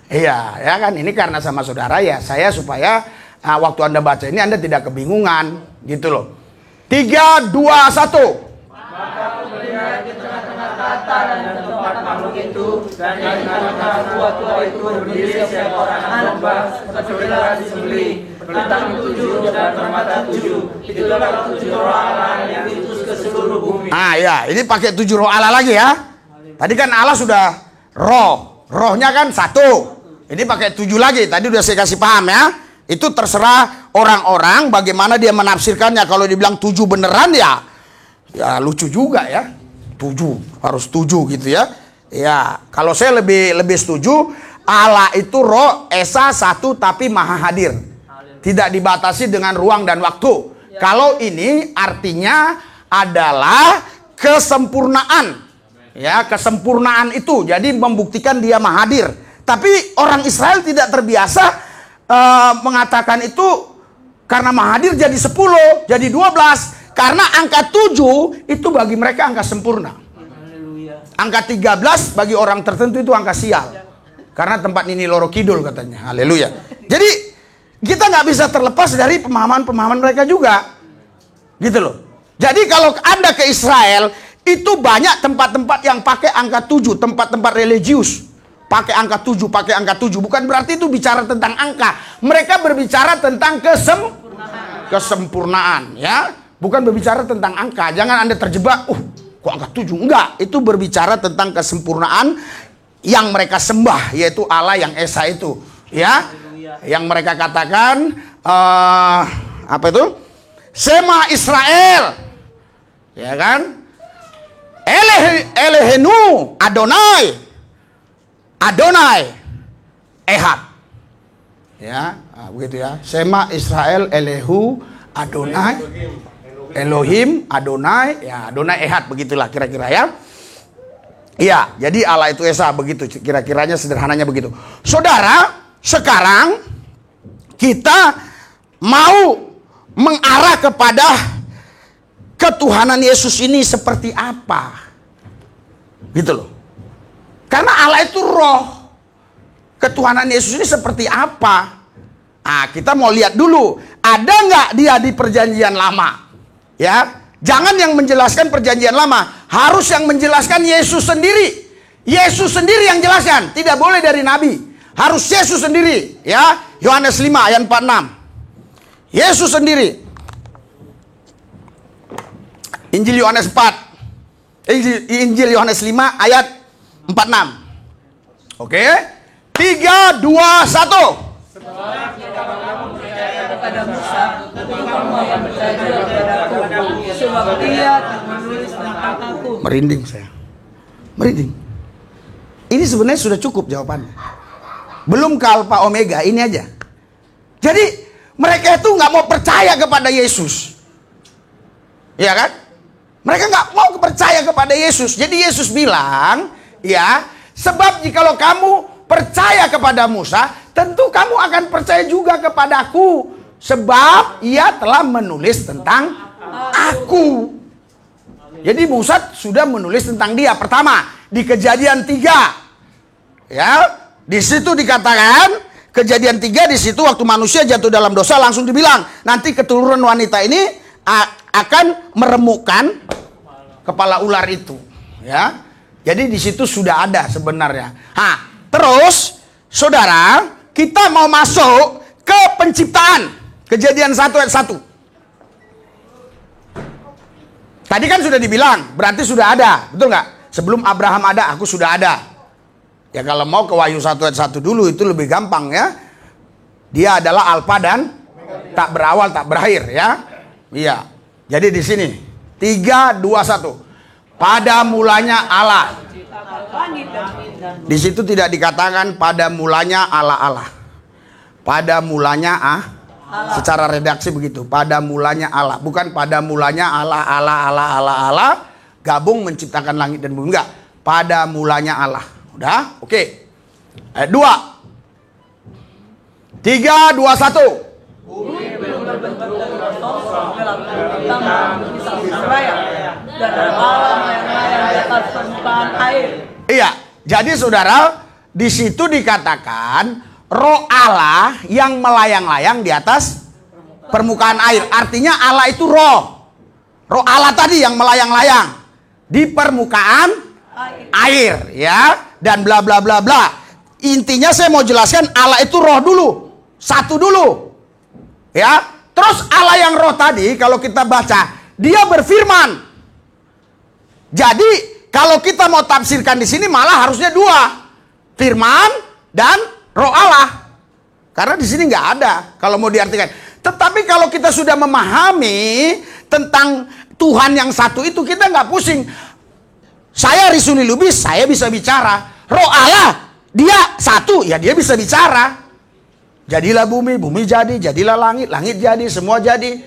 Iya, ya kan, ini karena sama saudara ya, saya supaya waktu Anda baca ini Anda tidak kebingungan, gitu loh. 3, 2, 1. Maka aku melihat di tengah-tengah tata dan tempat makhluk itu, dan di tengah-tengah tua-tua itu berdiri setiap orang anak domba, sepertilah disembelih, bertang 7 dan bermata 7. Itulah 7 roh Allah yang diutus ke seluruh bumi. Ya, ini pakai 7 roh Allah lagi ya. Tadi kan Allah sudah roh, rohnya kan 1. Ini pakai 7 lagi. Tadi udah saya kasih paham ya. Itu terserah orang-orang bagaimana dia menafsirkannya. Kalau dibilang 7 beneran ya lucu juga ya. 7 harus 7 gitu ya. Ya, kalau saya lebih setuju Allah itu Roh, Esa satu tapi Maha Hadir. Tidak dibatasi dengan ruang dan waktu. Kalau ini artinya adalah kesempurnaan. Ya, kesempurnaan itu. Jadi membuktikan dia Maha Hadir. Tapi orang Israel tidak terbiasa mengatakan itu karena Maha Hadir jadi 10, jadi 12. Karena angka 7 itu bagi mereka angka sempurna. Angka 13 bagi orang tertentu itu angka sial. Karena tempat ini loro kidul katanya. Haleluya. Jadi kita nggak bisa terlepas dari pemahaman-pemahaman mereka juga. Gitu loh. Jadi kalau Anda ke Israel, itu banyak tempat-tempat yang pakai angka 7. Tempat-tempat religius. Pakai angka 7, pakai angka 7. Bukan berarti itu bicara tentang angka. Mereka berbicara tentang kesempurnaan. Ya. Bukan berbicara tentang angka. Jangan Anda terjebak, kok angka 7? Enggak. Itu berbicara tentang kesempurnaan yang mereka sembah. Yaitu Allah yang Esa itu. Ya. Yang mereka katakan, apa itu? Sema Israel. Ya kan? Elehenu Adonai. Adonai Ehad. Ya, begitu ya. Sema Israel Elehu Adonai Elohim Adonai, ya Adonai Ehad, begitulah kira-kira ya. Iya, jadi Allah itu Esa, begitu kira-kiranya, sederhananya begitu. Saudara, sekarang kita mau mengarah kepada ketuhanan Yesus ini seperti apa. Gitu loh. Karena Allah itu Roh. Ketuhanan Yesus ini seperti apa? Nah, kita mau lihat dulu. Ada nggak dia di perjanjian lama? Ya, jangan yang menjelaskan perjanjian lama. Harus yang menjelaskan Yesus sendiri. Yesus sendiri yang jelaskan. Tidak boleh dari Nabi. Harus Yesus sendiri. Ya, Yohanes 5 ayat 46. Yesus sendiri. Injil Yohanes 4. Injil Yohanes 5 ayat 46. Oke. 3, 2, 1. Kepada Musa, kamu akan belajar kepadaku, sebab dia menulis tentang aku. Merinding saya. Merinding. Ini sebenarnya sudah cukup jawabannya. Belum ke Alfa Omega, ini aja. Jadi mereka itu nggak mau percaya kepada Yesus. Iya kan? Mereka nggak mau percaya kepada Yesus. Jadi Yesus bilang, ya, sebab jikalau kamu percaya kepada Musa, tentu kamu akan percaya juga kepadaku. Sebab ia telah menulis tentang aku. Jadi Musa sudah menulis tentang dia. Pertama, di Kejadian 3. Ya, di situ dikatakan, Kejadian 3 di situ waktu manusia jatuh dalam dosa langsung dibilang, nanti keturunan wanita ini akan meremukkan kepala ular itu. Ya. Jadi di situ sudah ada sebenarnya. Terus saudara, kita mau masuk ke penciptaan. Kejadian 1 ayat 1. Tadi kan sudah dibilang, berarti sudah ada, betul nggak? Sebelum Abraham ada, aku sudah ada. Ya kalau mau ke Wahyu 1 ayat 1 dulu, itu lebih gampang ya. Dia adalah Alfa dan tak berawal, tak berakhir ya. Iya. Jadi di sini 3, 2, 1. Pada mulanya Allah. Di situ tidak dikatakan pada mulanya Allah. Pada mulanya secara redaksi begitu. Pada mulanya Allah, bukan pada mulanya Allah gabung menciptakan langit dan bumi, enggak. Pada mulanya Allah. Udah? Oke. Ayat 2. 3, 2, 1. Bumi belum berbentuk dan alam layang-layang di atas permukaan air. Iya, jadi saudara, di situ dikatakan Roh Allah yang melayang-layang di atas permukaan air. Artinya Allah itu roh. Roh Allah tadi yang melayang-layang di permukaan air, ya. Dan bla bla bla bla. Intinya saya mau jelaskan Allah itu roh dulu. Satu dulu. Ya. Terus Allah yang roh tadi kalau kita baca, dia berfirman. Jadi kalau kita mau tafsirkan di sini malah harusnya 2. Firman dan Roh Allah. Karena di sini nggak ada kalau mau diartikan. Tetapi kalau kita sudah memahami tentang Tuhan yang satu itu, kita nggak pusing. Saya Risuni Lubis, saya bisa bicara. Roh Allah, dia satu, ya dia bisa bicara. Jadilah bumi, bumi jadi. Jadilah langit, langit jadi. Semua jadi.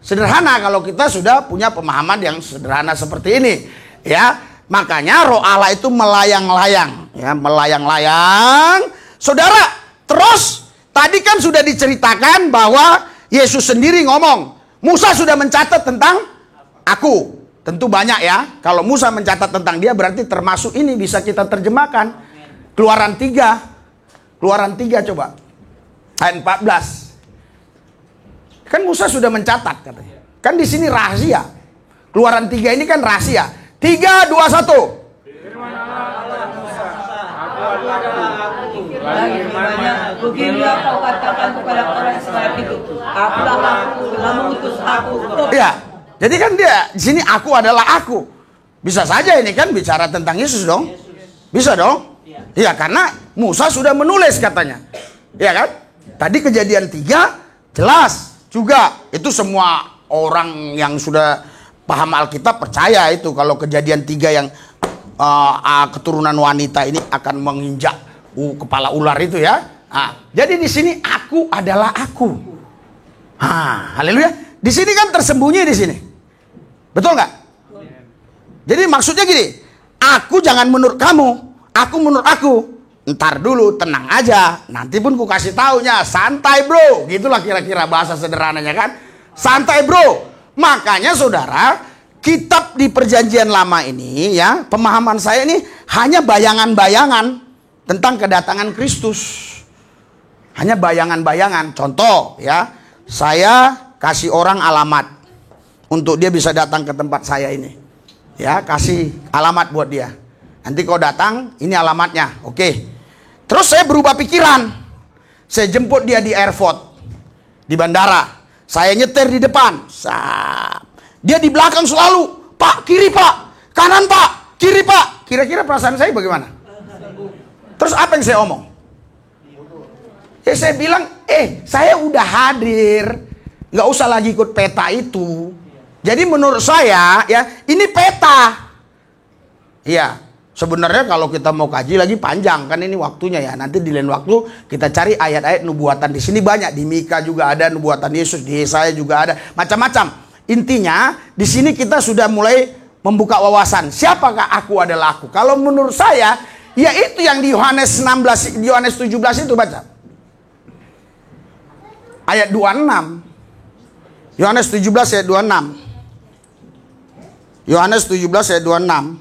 Sederhana kalau kita sudah punya pemahaman yang sederhana seperti ini. Ya, makanya Roh Allah itu melayang-layang. Ya, melayang-layang. Saudara, terus tadi kan sudah diceritakan bahwa Yesus sendiri ngomong, Musa sudah mencatat tentang aku. Tentu banyak ya. Kalau Musa mencatat tentang dia berarti termasuk ini bisa kita terjemahkan. Keluaran 3. Keluaran 3 coba. Ayat 14. Kan Musa sudah mencatat katanya. Kan di sini rahasia. Keluaran 3 ini kan rahasia. 3, 2, 1. Beginilah kau katakan kepada orang Israel itu, akulah aku, telah mengutus aku. Ya, jadi kan dia di sini aku adalah aku. Bisa saja ini kan bicara tentang Yesus dong. Bisa dong? Iya, karena Musa sudah menulis katanya. Iya kan? Tadi Kejadian 3 jelas juga. Itu semua orang yang sudah paham Alkitab percaya itu kalau Kejadian 3 yang keturunan wanita ini akan menginjak kepala ular itu ya. Jadi di sini aku adalah aku. Haleluya. Di sini kan tersembunyi di sini. Betul nggak? Jadi maksudnya gini, aku jangan menurut kamu, aku menurut aku. Ntar dulu, tenang aja. Nanti pun ku kasih taunya. Santai bro. Gitulah kira-kira bahasa sederhananya kan. Santai bro. Makanya saudara, kitab di perjanjian lama ini ya, pemahaman saya ini hanya bayangan-bayangan tentang kedatangan Kristus. Hanya bayangan-bayangan. Contoh ya, saya kasih orang alamat untuk dia bisa datang ke tempat saya ini. Ya, kasih alamat buat dia. Nanti kau datang, ini alamatnya. Oke. Terus saya berubah pikiran. Saya jemput dia di airport, di bandara. Saya nyetir di depan. Dia di belakang selalu. Pak, kiri pak. Kanan pak. Kiri pak. Kira-kira perasaan saya bagaimana? Terus apa yang saya omong? Ya saya bilang, saya udah hadir. Nggak usah lagi ikut peta itu. Jadi menurut saya, ya ini peta. Iya, sebenarnya kalau kita mau kaji lagi panjang kan ini waktunya ya. Nanti di lain waktu kita cari ayat-ayat nubuatan di sini banyak. Di Mika juga ada nubuatan Yesus, di Yesaya juga ada, macam-macam. Intinya di sini kita sudah mulai membuka wawasan. Siapakah aku adalah aku? Kalau menurut saya, ya itu yang di Yohanes 16, di Yohanes 17 itu baca. Ayat 26. Yohanes 17 ayat 26. Yohanes 17 ayat 26.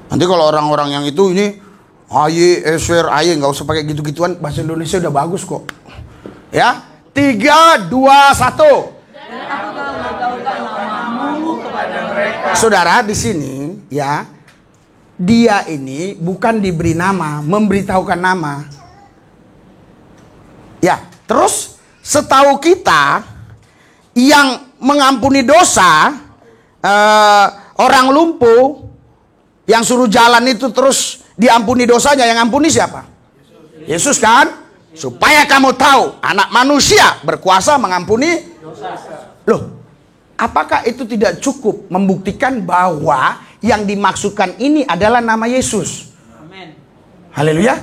Nanti kalau orang-orang yang itu ini aye, eswer, aye, nggak usah pakai gitu-gituan, bahasa Indonesia udah bagus kok. Ya, 3, 2, 1. Saudara di sini ya, dia ini bukan diberi nama, memberitahukan nama. Ya, terus setahu kita yang mengampuni dosa, orang lumpuh yang suruh jalan itu terus diampuni dosanya, yang ampuni siapa? Yesus kan? Supaya kamu tahu anak manusia berkuasa mengampuni dosa. Loh, apakah itu tidak cukup membuktikan bahwa yang dimaksudkan ini adalah nama Yesus? Amin. Haleluya.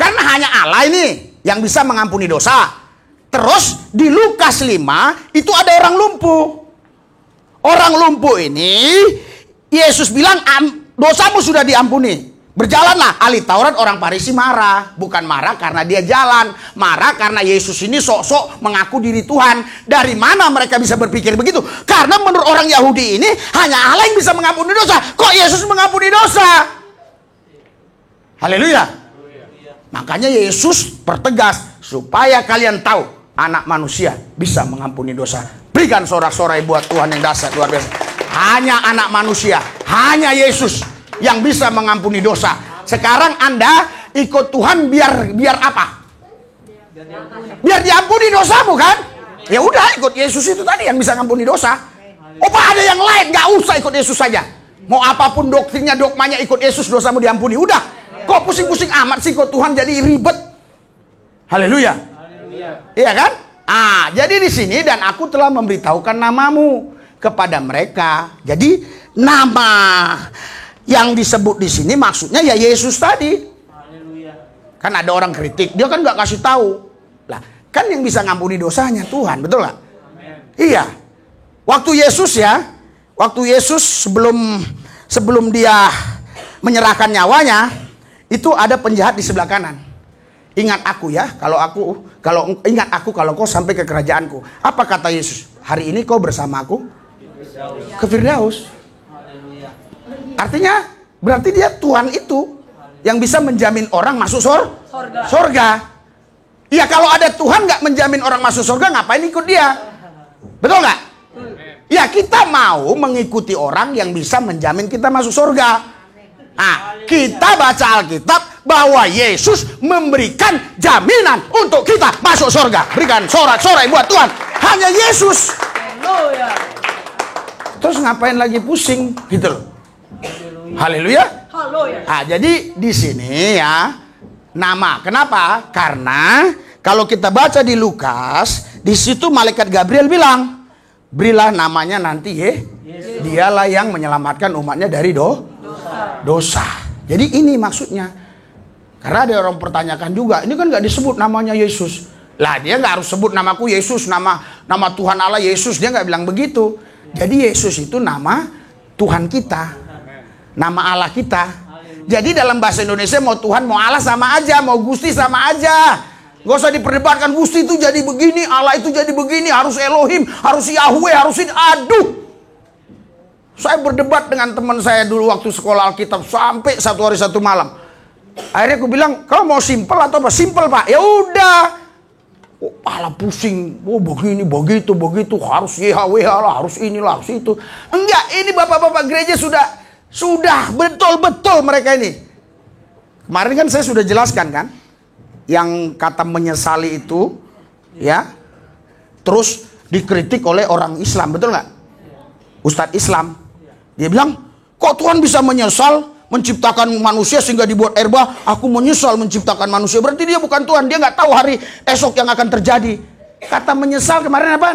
Karena hanya Allah ini yang bisa mengampuni dosa. Terus di Lukas 5 itu ada orang lumpuh. Orang lumpuh ini Yesus bilang dosamu sudah diampuni. Berjalanlah. Ahli Taurat orang Farisi marah. Bukan marah karena dia jalan. Marah karena Yesus ini sok-sok mengaku diri Tuhan. Dari mana mereka bisa berpikir begitu? Karena menurut orang Yahudi ini hanya Allah yang bisa mengampuni dosa. Kok Yesus mengampuni dosa? Haleluya. Makanya Yesus pertegas supaya kalian tahu anak manusia bisa mengampuni dosa. Berikan sorak-sorai buat Tuhan yang dahsyat luar biasa. Hanya anak manusia, hanya Yesus yang bisa mengampuni dosa. Sekarang Anda ikut Tuhan biar apa? Biar diampuni dosamu kan? Ya udah ikut Yesus itu tadi yang bisa mengampuni dosa. Apa ada yang lain? Gak usah ikut Yesus saja. Mau apapun doktrinnya, dogmanya, ikut Yesus dosamu diampuni. Udah. Kok pusing-pusing amat sih kok Tuhan jadi ribet? Haleluya. Iya kan? Jadi di sini dan aku telah memberitahukan namamu kepada mereka. Jadi nama yang disebut di sini maksudnya ya Yesus tadi. Kan ada orang kritik, dia kan nggak kasih tahu. Lah, kan yang bisa ngampuni dosanya Tuhan, betul nggak? Iya. Waktu Yesus sebelum dia menyerahkan nyawanya, itu ada penjahat di sebelah kanan. Ingat aku ya, kalau kau sampai ke kerajaanku. Apa kata Yesus? Hari ini kau bersama aku ke Firdaus. Artinya berarti dia Tuhan itu yang bisa menjamin orang masuk sorga. Iya, kalau ada Tuhan nggak menjamin orang masuk sorga, ngapain ikut dia? Betul nggak? Ya, kita mau mengikuti orang yang bisa menjamin kita masuk sorga. Kita baca Alkitab bahwa Yesus memberikan jaminan untuk kita masuk sorga. Berikan sorak-sorai buat Tuhan. Hanya Yesus. Terus ngapain lagi pusing gitu loh? Haleluya. Jadi di sini ya nama. Kenapa? Karena kalau kita baca di Lukas, di situ malaikat Gabriel bilang, berilah namanya nanti dialah yang menyelamatkan umatnya dari dosa. Jadi ini maksudnya. Karena ada orang pertanyakan juga, ini kan nggak disebut namanya Yesus. Lah dia nggak harus sebut namaku Yesus, nama Tuhan Allah Yesus, dia nggak bilang begitu. Jadi Yesus itu nama Tuhan kita. Nama Allah kita. Jadi dalam bahasa Indonesia mau Tuhan mau Allah sama aja, mau Gusti sama aja. Gak usah diperdebatkan Gusti itu jadi begini, Allah itu jadi begini, harus Elohim, harus Yahweh, harus ini. Aduh. Saya berdebat dengan teman saya dulu waktu sekolah Alkitab sampai 1 hari 1 malam. Akhirnya aku bilang, kau mau simpel atau apa? Simpel Pak. Ya udah. Allah pusing. Begini, begitu, harus Yahweh Allah, harus inilah, harus itu. Enggak, ini bapak-bapak gereja sudah betul-betul mereka ini. Kemarin kan saya sudah jelaskan kan, yang kata menyesali itu ya, terus dikritik oleh orang Islam, betul nggak? Ustadz Islam, dia bilang, kok Tuhan bisa menyesal menciptakan manusia sehingga dibuat air bah? Aku menyesal menciptakan manusia. Berarti dia bukan Tuhan, dia nggak tahu hari esok yang akan terjadi. Kata menyesal kemarin apa?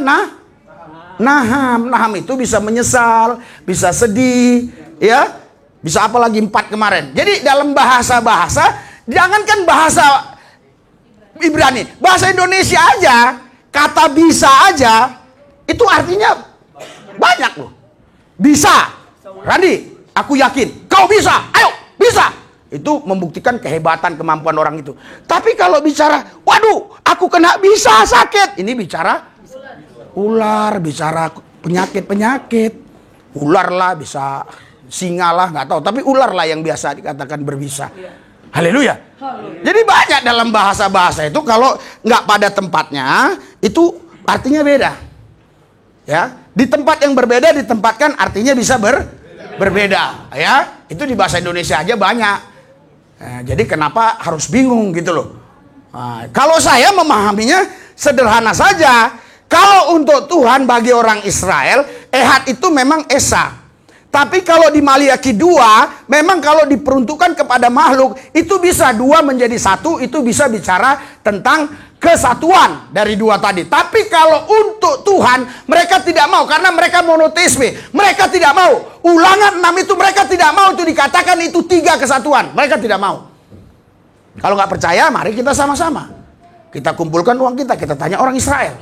Naham itu bisa menyesal, bisa sedih, ya, bisa apa lagi 4 kemarin. Jadi dalam bahasa jangankan bahasa Ibrani, bahasa Indonesia aja, kata bisa aja itu artinya banyak loh. Bisa, Randi, aku yakin kau bisa, ayo bisa. Itu membuktikan kehebatan kemampuan orang itu. Tapi kalau bicara, waduh, aku kena bisa sakit, ini bicara ular, bicara penyakit, ular lah, bisa singa lah, nggak tahu. Tapi ular lah yang biasa dikatakan berbisa. Haleluya. Jadi banyak dalam bahasa itu kalau nggak pada tempatnya itu artinya beda. Ya, di tempat yang berbeda ditempatkan artinya bisa berbeda. Ya, itu di bahasa Indonesia aja banyak. Jadi kenapa harus bingung gitu loh? Kalau saya memahaminya sederhana saja. Kalau untuk Tuhan bagi orang Israel, Ehad itu memang Esa. Tapi kalau di Maliaki 2, memang kalau diperuntukkan kepada makhluk, itu bisa 2 menjadi 1, itu bisa bicara tentang kesatuan dari 2 tadi. Tapi kalau untuk Tuhan, mereka tidak mau, karena mereka monoteisme. Mereka tidak mau. Ulangan 6 itu mereka tidak mau, itu dikatakan itu 3 kesatuan. Mereka tidak mau. Kalau nggak percaya, mari kita sama-sama. Kita kumpulkan uang kita tanya orang Israel.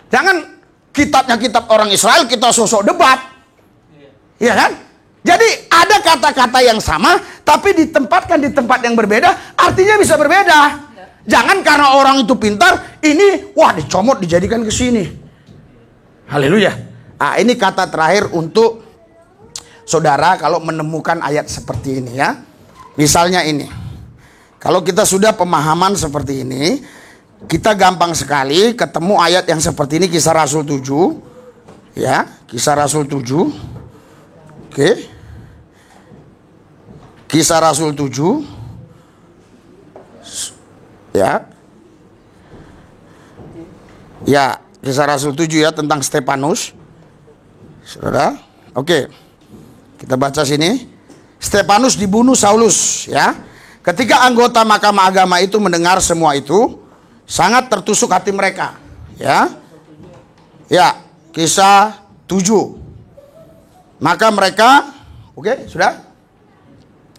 Jangan kitab orang Israel kita sosok debat. Iya kan? Jadi ada kata-kata yang sama tapi ditempatkan di tempat yang berbeda, artinya bisa berbeda. Jangan karena orang itu pintar, ini wah dicomot dijadikan ke sini. Haleluya. Ini kata terakhir untuk saudara kalau menemukan ayat seperti ini ya. Misalnya ini. Kalau kita sudah pemahaman seperti ini, kita gampang sekali ketemu ayat yang seperti ini, Kisah Rasul 7. Ya, Kisah Rasul 7. Oke. Kisah Rasul 7. Ya. Ya, Kisah Rasul 7 ya tentang Stefanus. Saudara. Oke. Kita baca sini. Stefanus dibunuh Saulus, ya. Ketika anggota Mahkamah Agama itu mendengar semua itu, sangat tertusuk hati mereka. Ya, Kisah 7. Maka mereka, oke, sudah?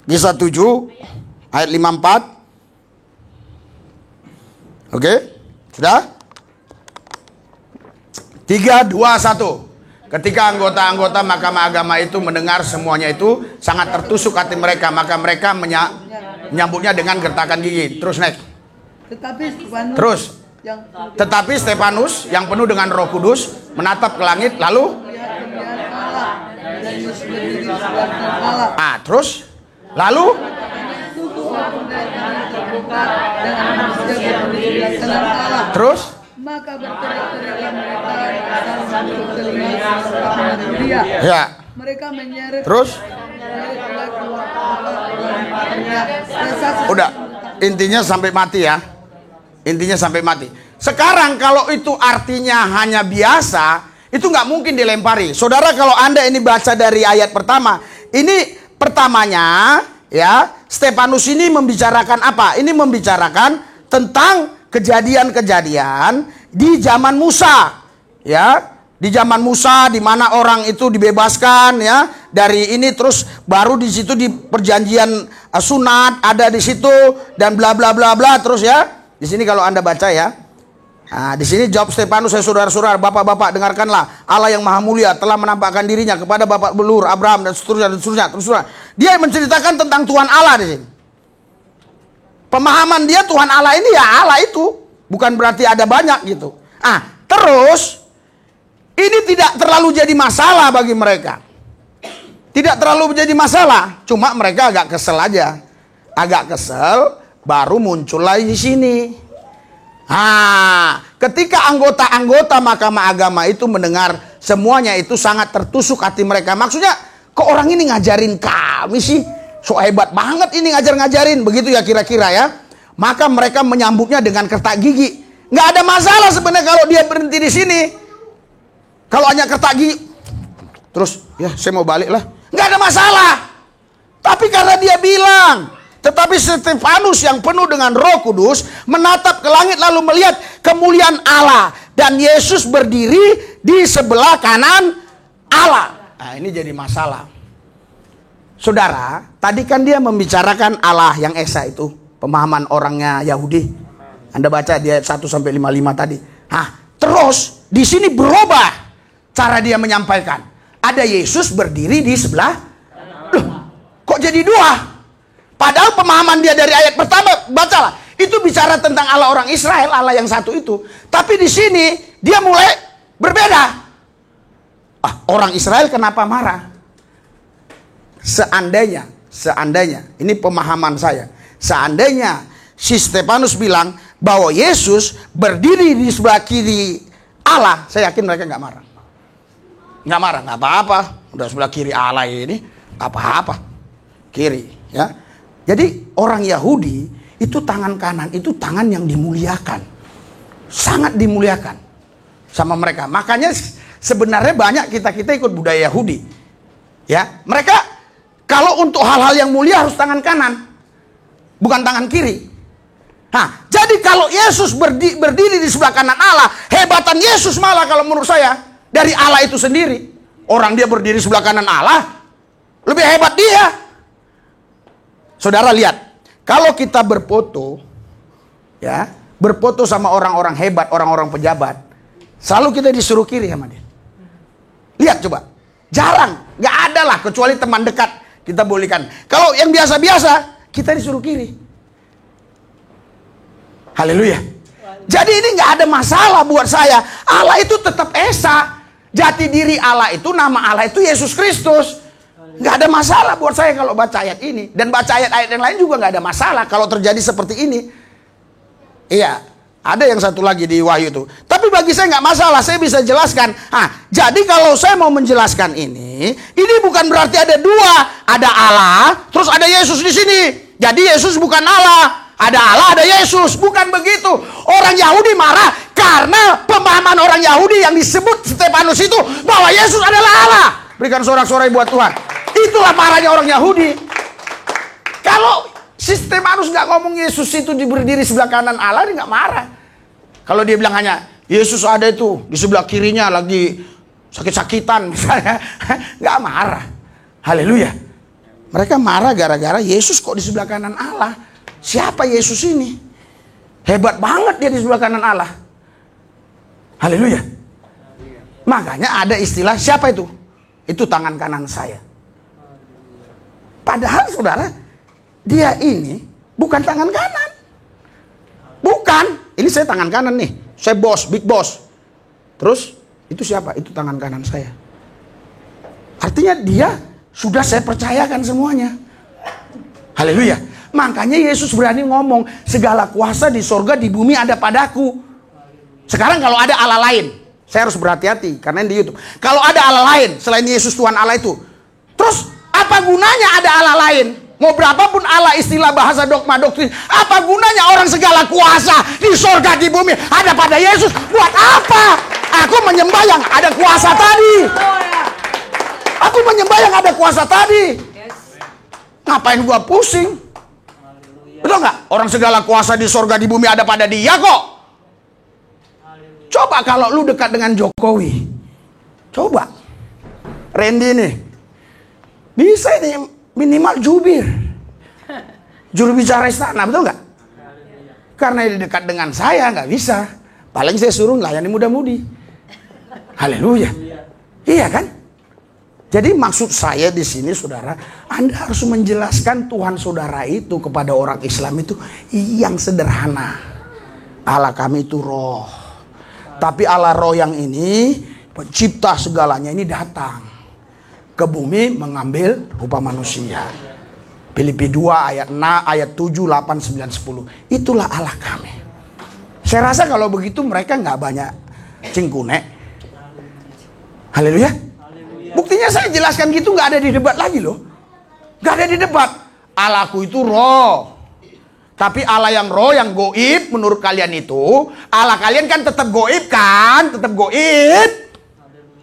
Kisah 7 ayat 54. Oke, sudah? 3, 2, 1. Ketika anggota-anggota Mahkamah Agama itu mendengar semuanya itu, sangat tertusuk hati mereka. Maka mereka menyambutnya dengan gertakan gigi. Terus naik. Tetapi Stefanus yang penuh dengan Roh Kudus menatap ke langit, lalu terus lalu terus maka berteriak-teriaklah mereka sambil telinga ya. Mereka menyeret Terus udah, intinya sampai mati ya. Intinya sampai mati. Sekarang kalau itu artinya hanya biasa, itu nggak mungkin dilempari. Saudara, kalau Anda ini baca dari ayat pertama, ini pertamanya ya, Stefanus ini membicarakan apa? Ini membicarakan tentang kejadian-kejadian di zaman Musa, ya, di zaman Musa di mana orang itu dibebaskan ya dari ini, terus baru di situ di perjanjian sunat ada di situ dan bla bla bla bla terus ya. Di sini kalau Anda baca ya, nah, di sini jawab Stefanus, saudara-saudara, bapak-bapak, dengarkanlah, Allah yang Maha Mulia telah menampakkan dirinya kepada bapak belur Abraham dan seterusnya dan seterusnya. Terus dia menceritakan tentang Tuhan Allah di sini. Pemahaman dia Tuhan Allah ini ya Allah itu, bukan berarti ada banyak gitu. Terus ini tidak terlalu jadi masalah bagi mereka. Tidak terlalu menjadi masalah, cuma mereka agak kesel aja. Agak kesel, baru muncul lagi di sini. Ketika anggota-anggota Mahkamah Agama itu mendengar semuanya itu, sangat tertusuk hati mereka. Maksudnya, kok orang ini ngajarin kami sih? So hebat banget ini ngajarin, begitu ya kira-kira ya. Maka mereka menyambutnya dengan kertak gigi. Nggak ada masalah sebenarnya kalau dia berhenti di sini. Kalau hanya kertak gigi, terus ya saya mau balik lah, nggak ada masalah. Tapi karena dia bilang, tetapi Stefanus yang penuh dengan Roh Kudus menatap ke langit lalu melihat kemuliaan Allah dan Yesus berdiri di sebelah kanan Allah. Nah, ini jadi masalah. Saudara, tadi kan dia membicarakan Allah yang Esa itu, pemahaman orangnya Yahudi. Anda baca di ayat 1 sampai 55 tadi. Terus di sini berubah cara dia menyampaikan. Ada Yesus berdiri di sebelah. Loh, kok jadi dua? Padahal pemahaman dia dari ayat pertama, bacalah, itu bicara tentang Allah orang Israel, Allah yang satu itu. Tapi di sini dia mulai berbeda. Orang Israel kenapa marah? Seandainya, ini pemahaman saya. Seandainya si Stefanus bilang bahwa Yesus berdiri di sebelah kiri Allah, saya yakin mereka nggak marah. Nggak marah, nggak apa-apa. Udah sebelah kiri Allah ini, nggak apa-apa. Kiri, ya. Jadi orang Yahudi itu tangan kanan itu tangan yang dimuliakan, sangat dimuliakan sama mereka. Makanya sebenarnya banyak kita ikut budaya Yahudi, ya. Mereka kalau untuk hal-hal yang mulia harus tangan kanan, bukan tangan kiri. Jadi kalau Yesus berdiri di sebelah kanan Allah, hebatan Yesus malah kalau menurut saya dari Allah itu sendiri. Orang dia berdiri sebelah kanan Allah, lebih hebat dia. Saudara lihat, kalau kita berfoto, ya, berfoto sama orang-orang hebat, orang-orang pejabat, selalu kita disuruh kiri sama dia. Lihat coba, jarang, nggak ada lah kecuali teman dekat kita bolehkan. Kalau yang biasa-biasa, kita disuruh kiri. Haleluya. Jadi ini nggak ada masalah buat saya. Allah itu tetap Esa. Jati diri Allah itu, nama Allah itu Yesus Kristus. Nggak ada masalah buat saya kalau baca ayat ini. Dan baca ayat-ayat yang lain juga nggak ada masalah kalau terjadi seperti ini. Iya, ada yang satu lagi di Wahyu itu. Tapi bagi saya nggak masalah, saya bisa jelaskan. Jadi kalau saya mau menjelaskan ini bukan berarti ada dua. Ada Allah, terus ada Yesus di sini. Jadi Yesus bukan Allah. Ada Allah, ada Yesus. Bukan begitu. Orang Yahudi marah karena pemahaman orang Yahudi yang disebut Stefanus itu bahwa Yesus adalah Allah. Berikan sorak-sorai buat Tuhan. Itulah marahnya orang Yahudi. Kalau Sistem harus nggak ngomong Yesus itu berdiri sebelah kanan Allah, dia nggak marah. Kalau dia bilang hanya Yesus ada itu di sebelah kirinya lagi sakit-sakitan misalnya, nggak marah. Haleluya. Mereka marah gara-gara Yesus kok di sebelah kanan Allah. Siapa Yesus ini? Hebat banget dia di sebelah kanan Allah. Haleluya. Makanya ada istilah siapa itu? Itu tangan kanan saya. Padahal saudara, dia ini bukan tangan kanan. Bukan. Ini saya tangan kanan nih. Saya bos, big boss. Terus itu siapa? Itu tangan kanan saya. Artinya dia sudah saya percayakan semuanya. Haleluya. Makanya Yesus berani ngomong, segala kuasa di sorga di bumi ada padaku. Sekarang kalau ada Allah lain, saya harus berhati-hati karena di YouTube. Kalau ada Allah lain selain Yesus Tuhan Allah itu, terus apa gunanya ada Allah lain? Mau berapapun Allah istilah bahasa dogma doktrin, apa gunanya orang segala kuasa di sorga di bumi ada pada Yesus? Buat apa? Aku menyembah yang ada kuasa tadi. Aku menyembah yang ada kuasa tadi. Ngapain gua pusing? Betul nggak? Orang segala kuasa di sorga di bumi ada pada dia kok. Coba kalau lu dekat dengan Jokowi, coba Randy nih, bisa ini minimal juru bicara istana, betul nggak? Karena dia dekat dengan saya nggak bisa. Paling saya suruh layani muda-mudi. Haleluya. Iya kan? Jadi maksud saya di sini saudara, Anda harus menjelaskan Tuhan saudara itu kepada orang Islam itu yang sederhana. Allah kami itu roh. Tapi Allah roh yang ini, pencipta segalanya ini datang ke bumi mengambil rupa manusia. Filipi 2 ayat 6, ayat 7, 8, 9, 10. Itulah Allah kami. Saya rasa kalau begitu mereka nggak banyak cingkunek. Haleluya. Buktinya saya jelaskan gitu nggak ada di debat lagi loh. Nggak ada di debat. Allahku itu roh. Tapi Allah yang roh, yang goib menurut kalian itu, Allah kalian kan tetap goib kan? Tetap goib.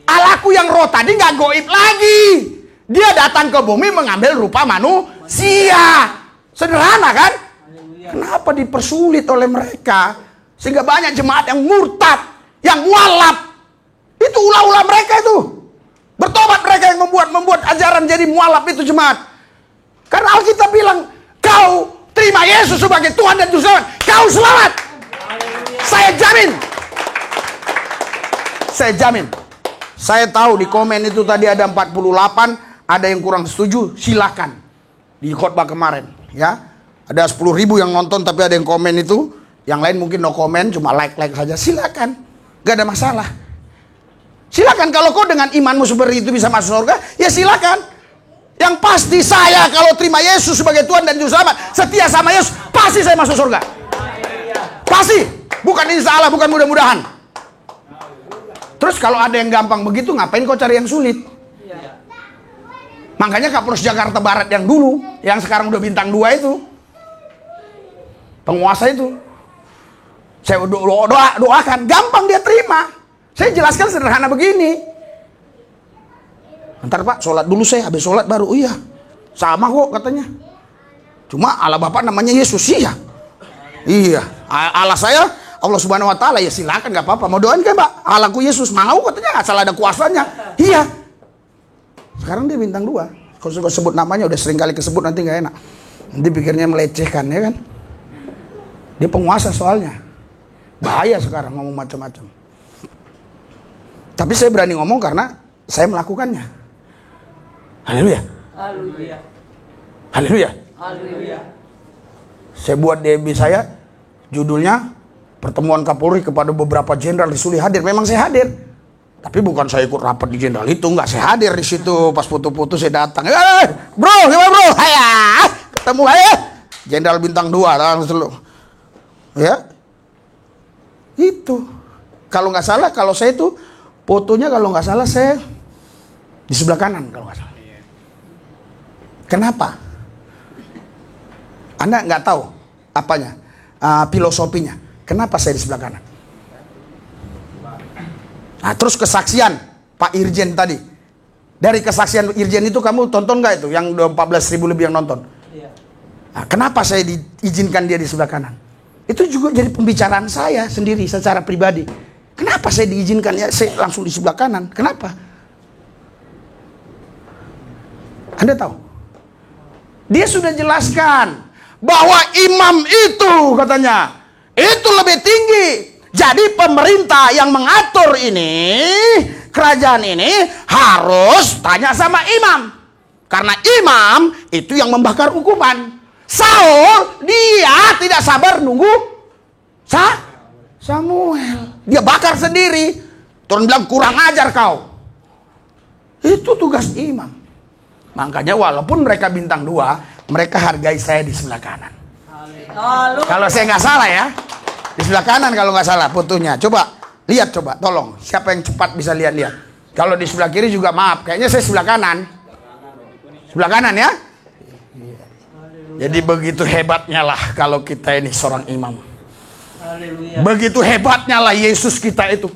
Allahku yang roh tadi nggak goib lagi. Dia datang ke bumi mengambil rupa manusia. Sederhana kan? Kenapa dipersulit oleh mereka? Sehingga banyak jemaat yang murtad, yang mualaf. Itu ulah-ulah mereka itu. Bertobat mereka yang membuat ajaran jadi mualaf itu jemaat. Karena Alkitab bilang, kau terima Yesus sebagai Tuhan dan Juru Selamat, kau selamat. Saya jamin. Saya jamin. Saya tahu di komen itu tadi ada 48, ada yang kurang setuju, silakan. Di khotbah kemarin, ya. Ada 10.000 yang nonton tapi ada yang komen itu, yang lain mungkin no komen, cuma like saja. Silakan. Gak ada masalah. Silakan, kalau kau dengan imanmu seperti itu bisa masuk surga, ya silakan. Yang pasti saya kalau terima Yesus sebagai Tuhan dan Juru Selamat, setia sama Yesus, pasti saya masuk surga. Pasti. Bukan insya Allah, bukan mudah-mudahan. Terus kalau ada yang gampang begitu, ngapain kau cari yang sulit? Makanya Kapolres Jakarta Barat yang dulu, yang sekarang udah bintang 2 itu, penguasa itu, saya doakan, gampang dia terima. Saya jelaskan sederhana begini. Ntar Pak, sholat dulu saya, habis sholat baru. Oh iya, sama kok katanya. Cuma Allah Bapa namanya Yesus, iya. Iya, Allah saya, Allah Subhanahu Wa Taala, ya silakan, nggak apa-apa. Mau doain kan Pak? Allahku Yesus, mau katanya, asal ada kuasanya. Iya. Sekarang dia bintang 2. Kalau sebut namanya udah sering kali kesebut, nanti nggak enak. Nanti pikirnya melecehkan, ya kan? Dia penguasa soalnya. Bahaya sekarang ngomong macam-macam. Tapi saya berani ngomong karena saya melakukannya. Haleluya. Haleluya. Haleluya. Haleluya. Saya buat DB saya, judulnya Pertemuan Kapolri kepada beberapa jenderal disuruh hadir. Memang saya hadir. Tapi bukan saya ikut rapat di jenderal itu, enggak, saya hadir di situ. Pas foto-foto saya datang. Bro, gimana bro? Haya, ketemu aja. Jenderal bintang 2 langsung. Ya. Itu. Kalau nggak salah, kalau saya itu fotonya kalau nggak salah saya di sebelah kanan kalau nggak salah. Kenapa? Anda nggak tahu apanya, filosofinya. Kenapa saya di sebelah kanan? Nah, terus kesaksian Pak Irjen tadi. Dari kesaksian Irjen itu kamu tonton nggak itu? Yang udah 14.000 lebih yang nonton. Nah, kenapa saya diizinkan dia di sebelah kanan? Itu juga jadi pembicaraan saya sendiri secara pribadi. Kenapa saya diizinkan ya saya langsung di sebelah kanan? Kenapa? Anda tahu? Dia sudah jelaskan bahwa imam itu katanya itu lebih tinggi. Jadi pemerintah yang mengatur ini, kerajaan ini harus tanya sama imam. Karena imam itu yang membakar hukuman. Saul dia tidak sabar nunggu Samuel. Dia bakar sendiri. Tuhan bilang kurang ajar kau. Itu tugas imam. Makanya walaupun mereka bintang 2, mereka hargai saya di sebelah kanan. Kalau saya nggak salah ya, di sebelah kanan kalau nggak salah fotonya. Coba lihat, coba tolong. Siapa yang cepat bisa lihat-lihat. Kalau di sebelah kiri juga maaf. Kayaknya saya sebelah kanan. Sebelah kanan ya. Jadi begitu hebatnya lah kalau kita ini seorang imam. Begitu hebatnya lah Yesus kita itu.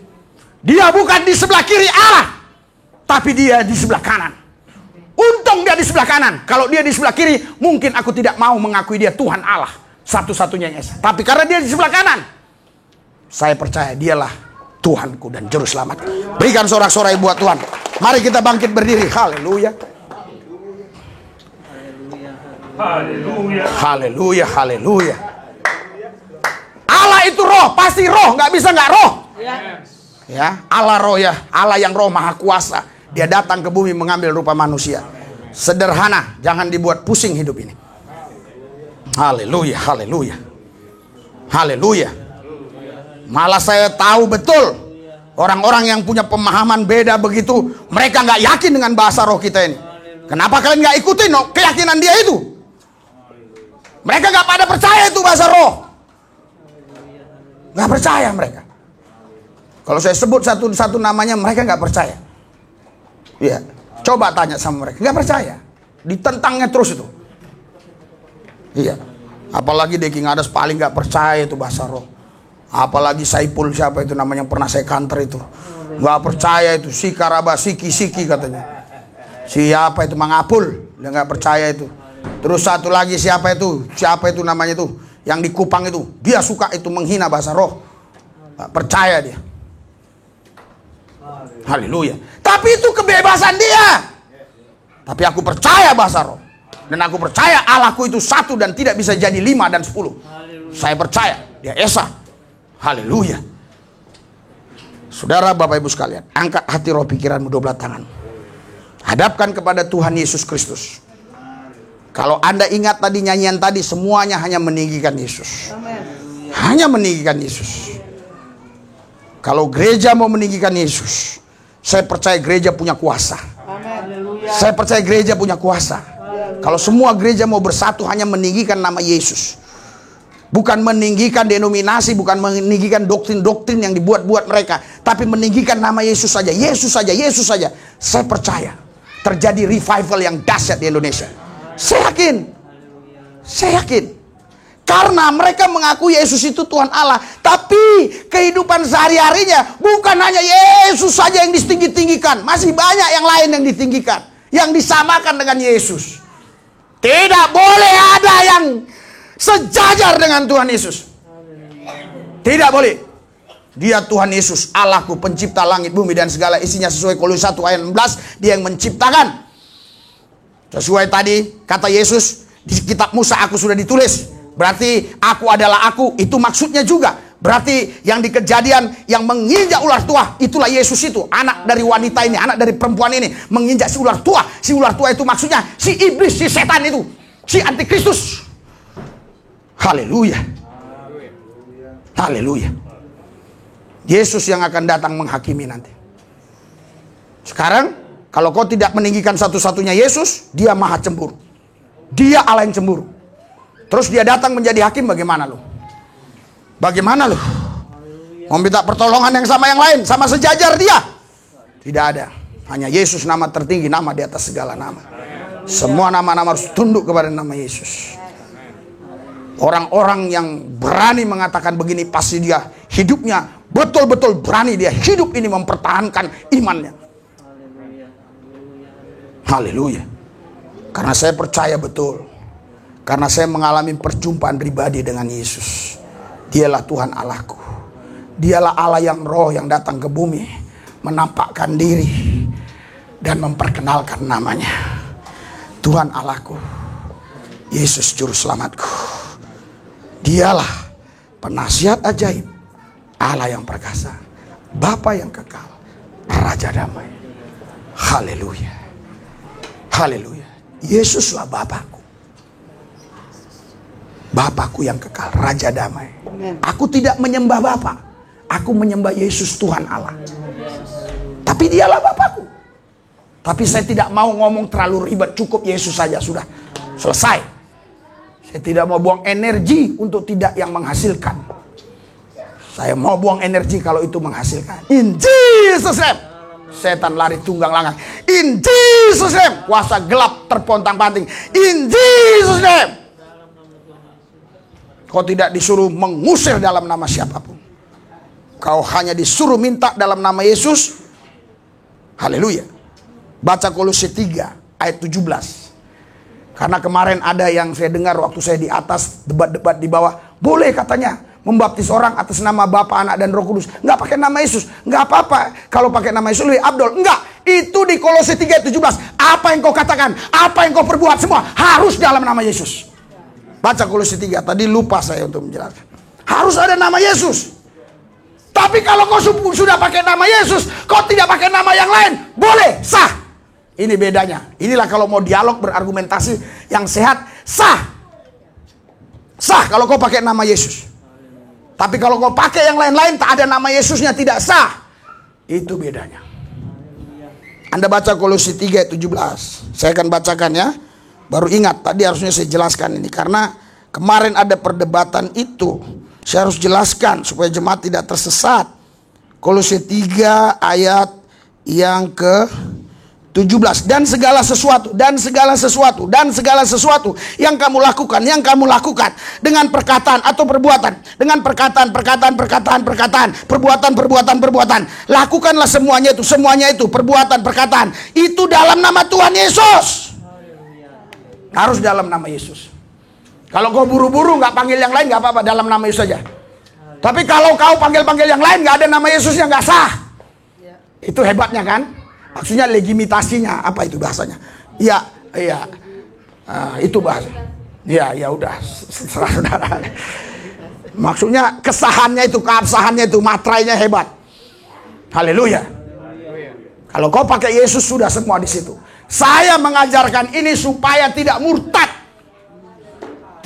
Dia bukan di sebelah kiri Allah, tapi dia di sebelah kanan. Untung dia di sebelah kanan. Kalau dia di sebelah kiri, mungkin aku tidak mau mengakui dia Tuhan Allah satu-satunya yang esa. Tapi karena dia di sebelah kanan, saya percaya dialah Tuhanku dan juru selamat. Berikan sorak-sorai buat Tuhan. Mari kita bangkit berdiri. Haleluya. Haleluya. Haleluya, haleluya. Allah itu roh, pasti roh, nggak bisa nggak roh. Ya, Allah roh ya, Allah yang roh maha kuasa. Dia datang ke bumi mengambil rupa manusia. Sederhana, jangan dibuat pusing hidup ini. Haleluya, haleluya. Haleluya. Malah saya tahu betul orang-orang yang punya pemahaman beda begitu, mereka nggak yakin dengan bahasa roh kita ini. Kenapa kalian nggak ikutin keyakinan dia itu? Mereka nggak pada percaya itu bahasa roh. Nggak percaya mereka. Kalau saya sebut satu-satu namanya, mereka nggak percaya. Iya, coba tanya sama mereka, nggak percaya. Ditentangnya terus itu. Iya, apalagi Deki Ngadas paling nggak percaya itu bahasa roh. Apalagi Saipul siapa itu namanya yang pernah saya kantor itu, nggak percaya itu. Si Karaba Siki katanya. Siapa itu Mangapul, dia nggak percaya itu. Terus satu lagi siapa itu namanya itu, yang di Kupang itu, dia suka itu menghina bahasa roh. Nggak percaya dia. Haleluya. Tapi itu kebebasan dia. Tapi aku percaya bahasa roh. Dan aku percaya Allahku itu 1 dan tidak bisa jadi 5 dan 10. Saya percaya dia Esa. Haleluya. Saudara, Bapak Ibu sekalian, angkat hati roh pikiranmu, 12 tangan. Hadapkan kepada Tuhan Yesus Kristus. Kalau Anda ingat tadi nyanyian tadi, semuanya hanya meninggikan Yesus. Hanya meninggikan Yesus. Kalau gereja mau meninggikan Yesus, saya percaya gereja punya kuasa. Saya percaya gereja punya kuasa. Kalau semua gereja mau bersatu hanya meninggikan nama Yesus. Bukan meninggikan denominasi, bukan meninggikan doktrin-doktrin yang dibuat-buat mereka, tapi meninggikan nama Yesus saja. Yesus saja, Yesus saja. Saya percaya terjadi revival yang dahsyat di Indonesia. Saya yakin. Karena mereka mengakui Yesus itu Tuhan Allah, tapi kehidupan sehari-harinya bukan hanya Yesus saja yang ditinggi-tinggikan. Masih banyak yang lain yang ditinggikan, yang disamakan dengan Yesus. Tidak boleh ada yang sejajar dengan Tuhan Yesus. Tidak boleh. Dia Tuhan Yesus, Allahku, pencipta langit, bumi, dan segala isinya, sesuai Kolose 1 ayat 16. Dia yang menciptakan. Sesuai tadi kata Yesus, di kitab Musa aku sudah ditulis. Berarti aku adalah aku, itu maksudnya juga. Berarti yang di Kejadian yang menginjak ular tua, itulah Yesus itu. Anak dari wanita ini, anak dari perempuan ini, menginjak si ular tua. Si ular tua itu maksudnya si iblis, si setan itu, si antikristus. Haleluya. Haleluya. Yesus yang akan datang menghakimi nanti. Sekarang kalau kau tidak meninggikan satu-satunya Yesus, dia maha cemburu. Dia Allah yang cemburu. Terus dia datang menjadi hakim, bagaimana lu? Bagaimana lu? Mau minta pertolongan yang sama yang lain, sama sejajar dia? Tidak ada. Hanya Yesus nama tertinggi, nama di atas segala nama. Semua nama-nama harus tunduk kepada nama Yesus. Orang-orang yang berani mengatakan begini, pasti dia hidupnya betul-betul berani. Dia hidup ini mempertahankan imannya. Haleluya. Karena saya percaya betul, Karena saya mengalami perjumpaan pribadi dengan Yesus. Dialah Tuhan Allahku. Dialah Allah yang roh yang datang ke bumi, menampakkan diri dan memperkenalkan namanya. Tuhan Allahku, Yesus Juru Selamatku. Dialah penasihat ajaib, Allah yang perkasa, Bapa yang kekal, Raja damai. Haleluya. Haleluya. Yesuslah Bapakku. Bapakku yang kekal, Raja damai. Aku tidak menyembah Bapa. Aku menyembah Yesus Tuhan Allah. Tapi dialah Bapakku. Tapi saya tidak mau ngomong terlalu ribet. Cukup Yesus saja, sudah selesai. Saya tidak mau buang energi untuk tidak yang menghasilkan. Saya mau buang energi kalau itu menghasilkan. In Jesus name. Setan lari tunggang langgang. In Jesus name. Kuasa gelap terpontang-panting. In Jesus name. Kau tidak disuruh mengusir dalam nama siapapun. Kau hanya disuruh minta dalam nama Yesus. Haleluya. Baca Kolose 3 ayat 17. Karena kemarin ada yang saya dengar waktu saya di atas debat-debat di bawah. Boleh katanya membaptis orang atas nama Bapa, Anak dan Roh Kudus. Enggak pakai nama Yesus. Enggak apa-apa. Kalau pakai nama Yesus lebih abdol. Enggak. Itu di Kolose 3 ayat 17. Apa yang kau katakan, apa yang kau perbuat, semua harus dalam nama Yesus. Baca Kolose 3. Tadi lupa saya untuk menjelaskan. Harus ada nama Yesus. Tapi kalau kau sudah pakai nama Yesus, kau tidak pakai nama yang lain, boleh, sah. Ini bedanya. Inilah kalau mau dialog berargumentasi yang sehat, sah. Sah kalau kau pakai nama Yesus. Tapi kalau kau pakai yang lain-lain, tak ada nama Yesusnya, tidak sah. Itu bedanya. Anda baca Kolose 3 ayat 17. Saya akan bacakan ya. Baru ingat, tadi harusnya saya jelaskan ini. Karena kemarin ada perdebatan itu. Saya harus jelaskan supaya jemaat tidak tersesat. Kolose 3 ayat yang ke-17. Dan segala sesuatu yang kamu lakukan dengan perkataan atau perbuatan, dengan perkataan, perbuatan, lakukanlah semuanya itu perbuatan, perkataan itu dalam nama Tuhan Yesus. Harus dalam nama Yesus. Kalau kau buru-buru nggak panggil yang lain nggak apa-apa, dalam nama Yesus saja. Tapi kalau kau panggil-panggil yang lain nggak ada nama Yesusnya, nggak sah. Itu hebatnya kan? Maksudnya legitimasinya apa itu bahasanya? Iya. Itu bahasa. Ya udah, saudara. Maksudnya kesahannya itu, keabsahannya itu, matrainya hebat. Haleluya. Kalau kau pakai Yesus sudah semua di situ. Saya mengajarkan ini supaya tidak murtad.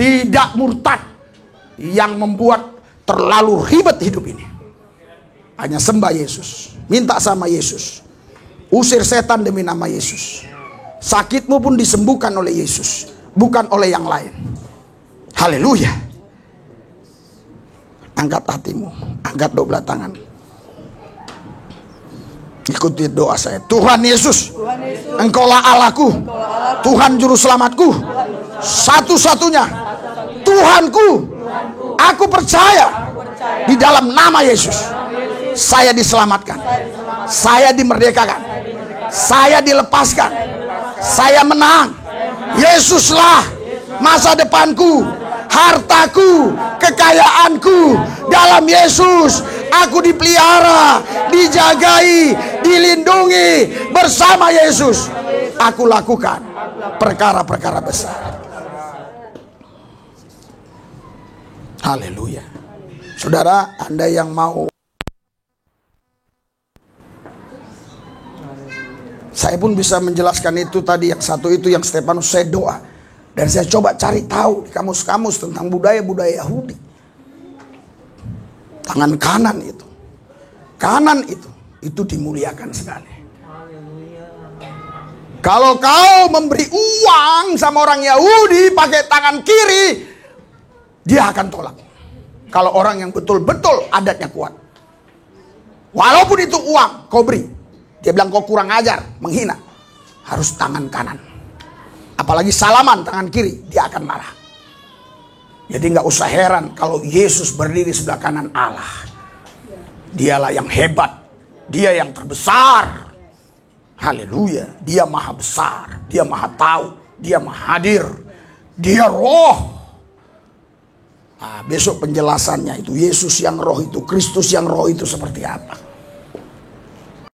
Tidak murtad yang membuat terlalu ribet hidup ini. Hanya sembah Yesus, minta sama Yesus, usir setan demi nama Yesus. Sakitmu pun disembuhkan oleh Yesus, bukan oleh yang lain. Haleluya. Angkat hatimu, angkat dua tangan. Ikuti doa saya. Tuhan Yesus, Engkaulah Allahku, Tuhan Juru Selamatku, satu-satunya Tuhanku. Aku percaya di dalam nama Yesus saya diselamatkan, saya dimerdekakan, saya dilepaskan, saya menang. Yesuslah masa depanku, hartaku, kekayaanku. Dalam Yesus aku dipelihara, dijagai, dilindungi. Bersama Yesus aku lakukan perkara-perkara besar. Haleluya. Saudara, Anda yang mau, saya pun bisa menjelaskan itu tadi, yang satu itu yang Stefanus, saya doa. Dan saya coba cari tahu di kamus-kamus tentang budaya-budaya Yahudi. Tangan kanan itu dimuliakan sekali. Kalau kau memberi uang sama orang Yahudi pakai tangan kiri, dia akan tolak. Kalau orang yang betul-betul adatnya kuat, walaupun itu uang kau beri, dia bilang kau kurang ajar, menghina, harus tangan kanan. Apalagi salaman tangan kiri, dia akan marah. Jadi nggak usah heran kalau Yesus berdiri sebelah kanan Allah. Dialah yang hebat, dia yang terbesar. Haleluya. Dia maha besar, dia maha tahu, dia maha hadir. Dia roh. Nah, besok penjelasannya itu Yesus yang roh itu, Kristus yang roh itu seperti apa.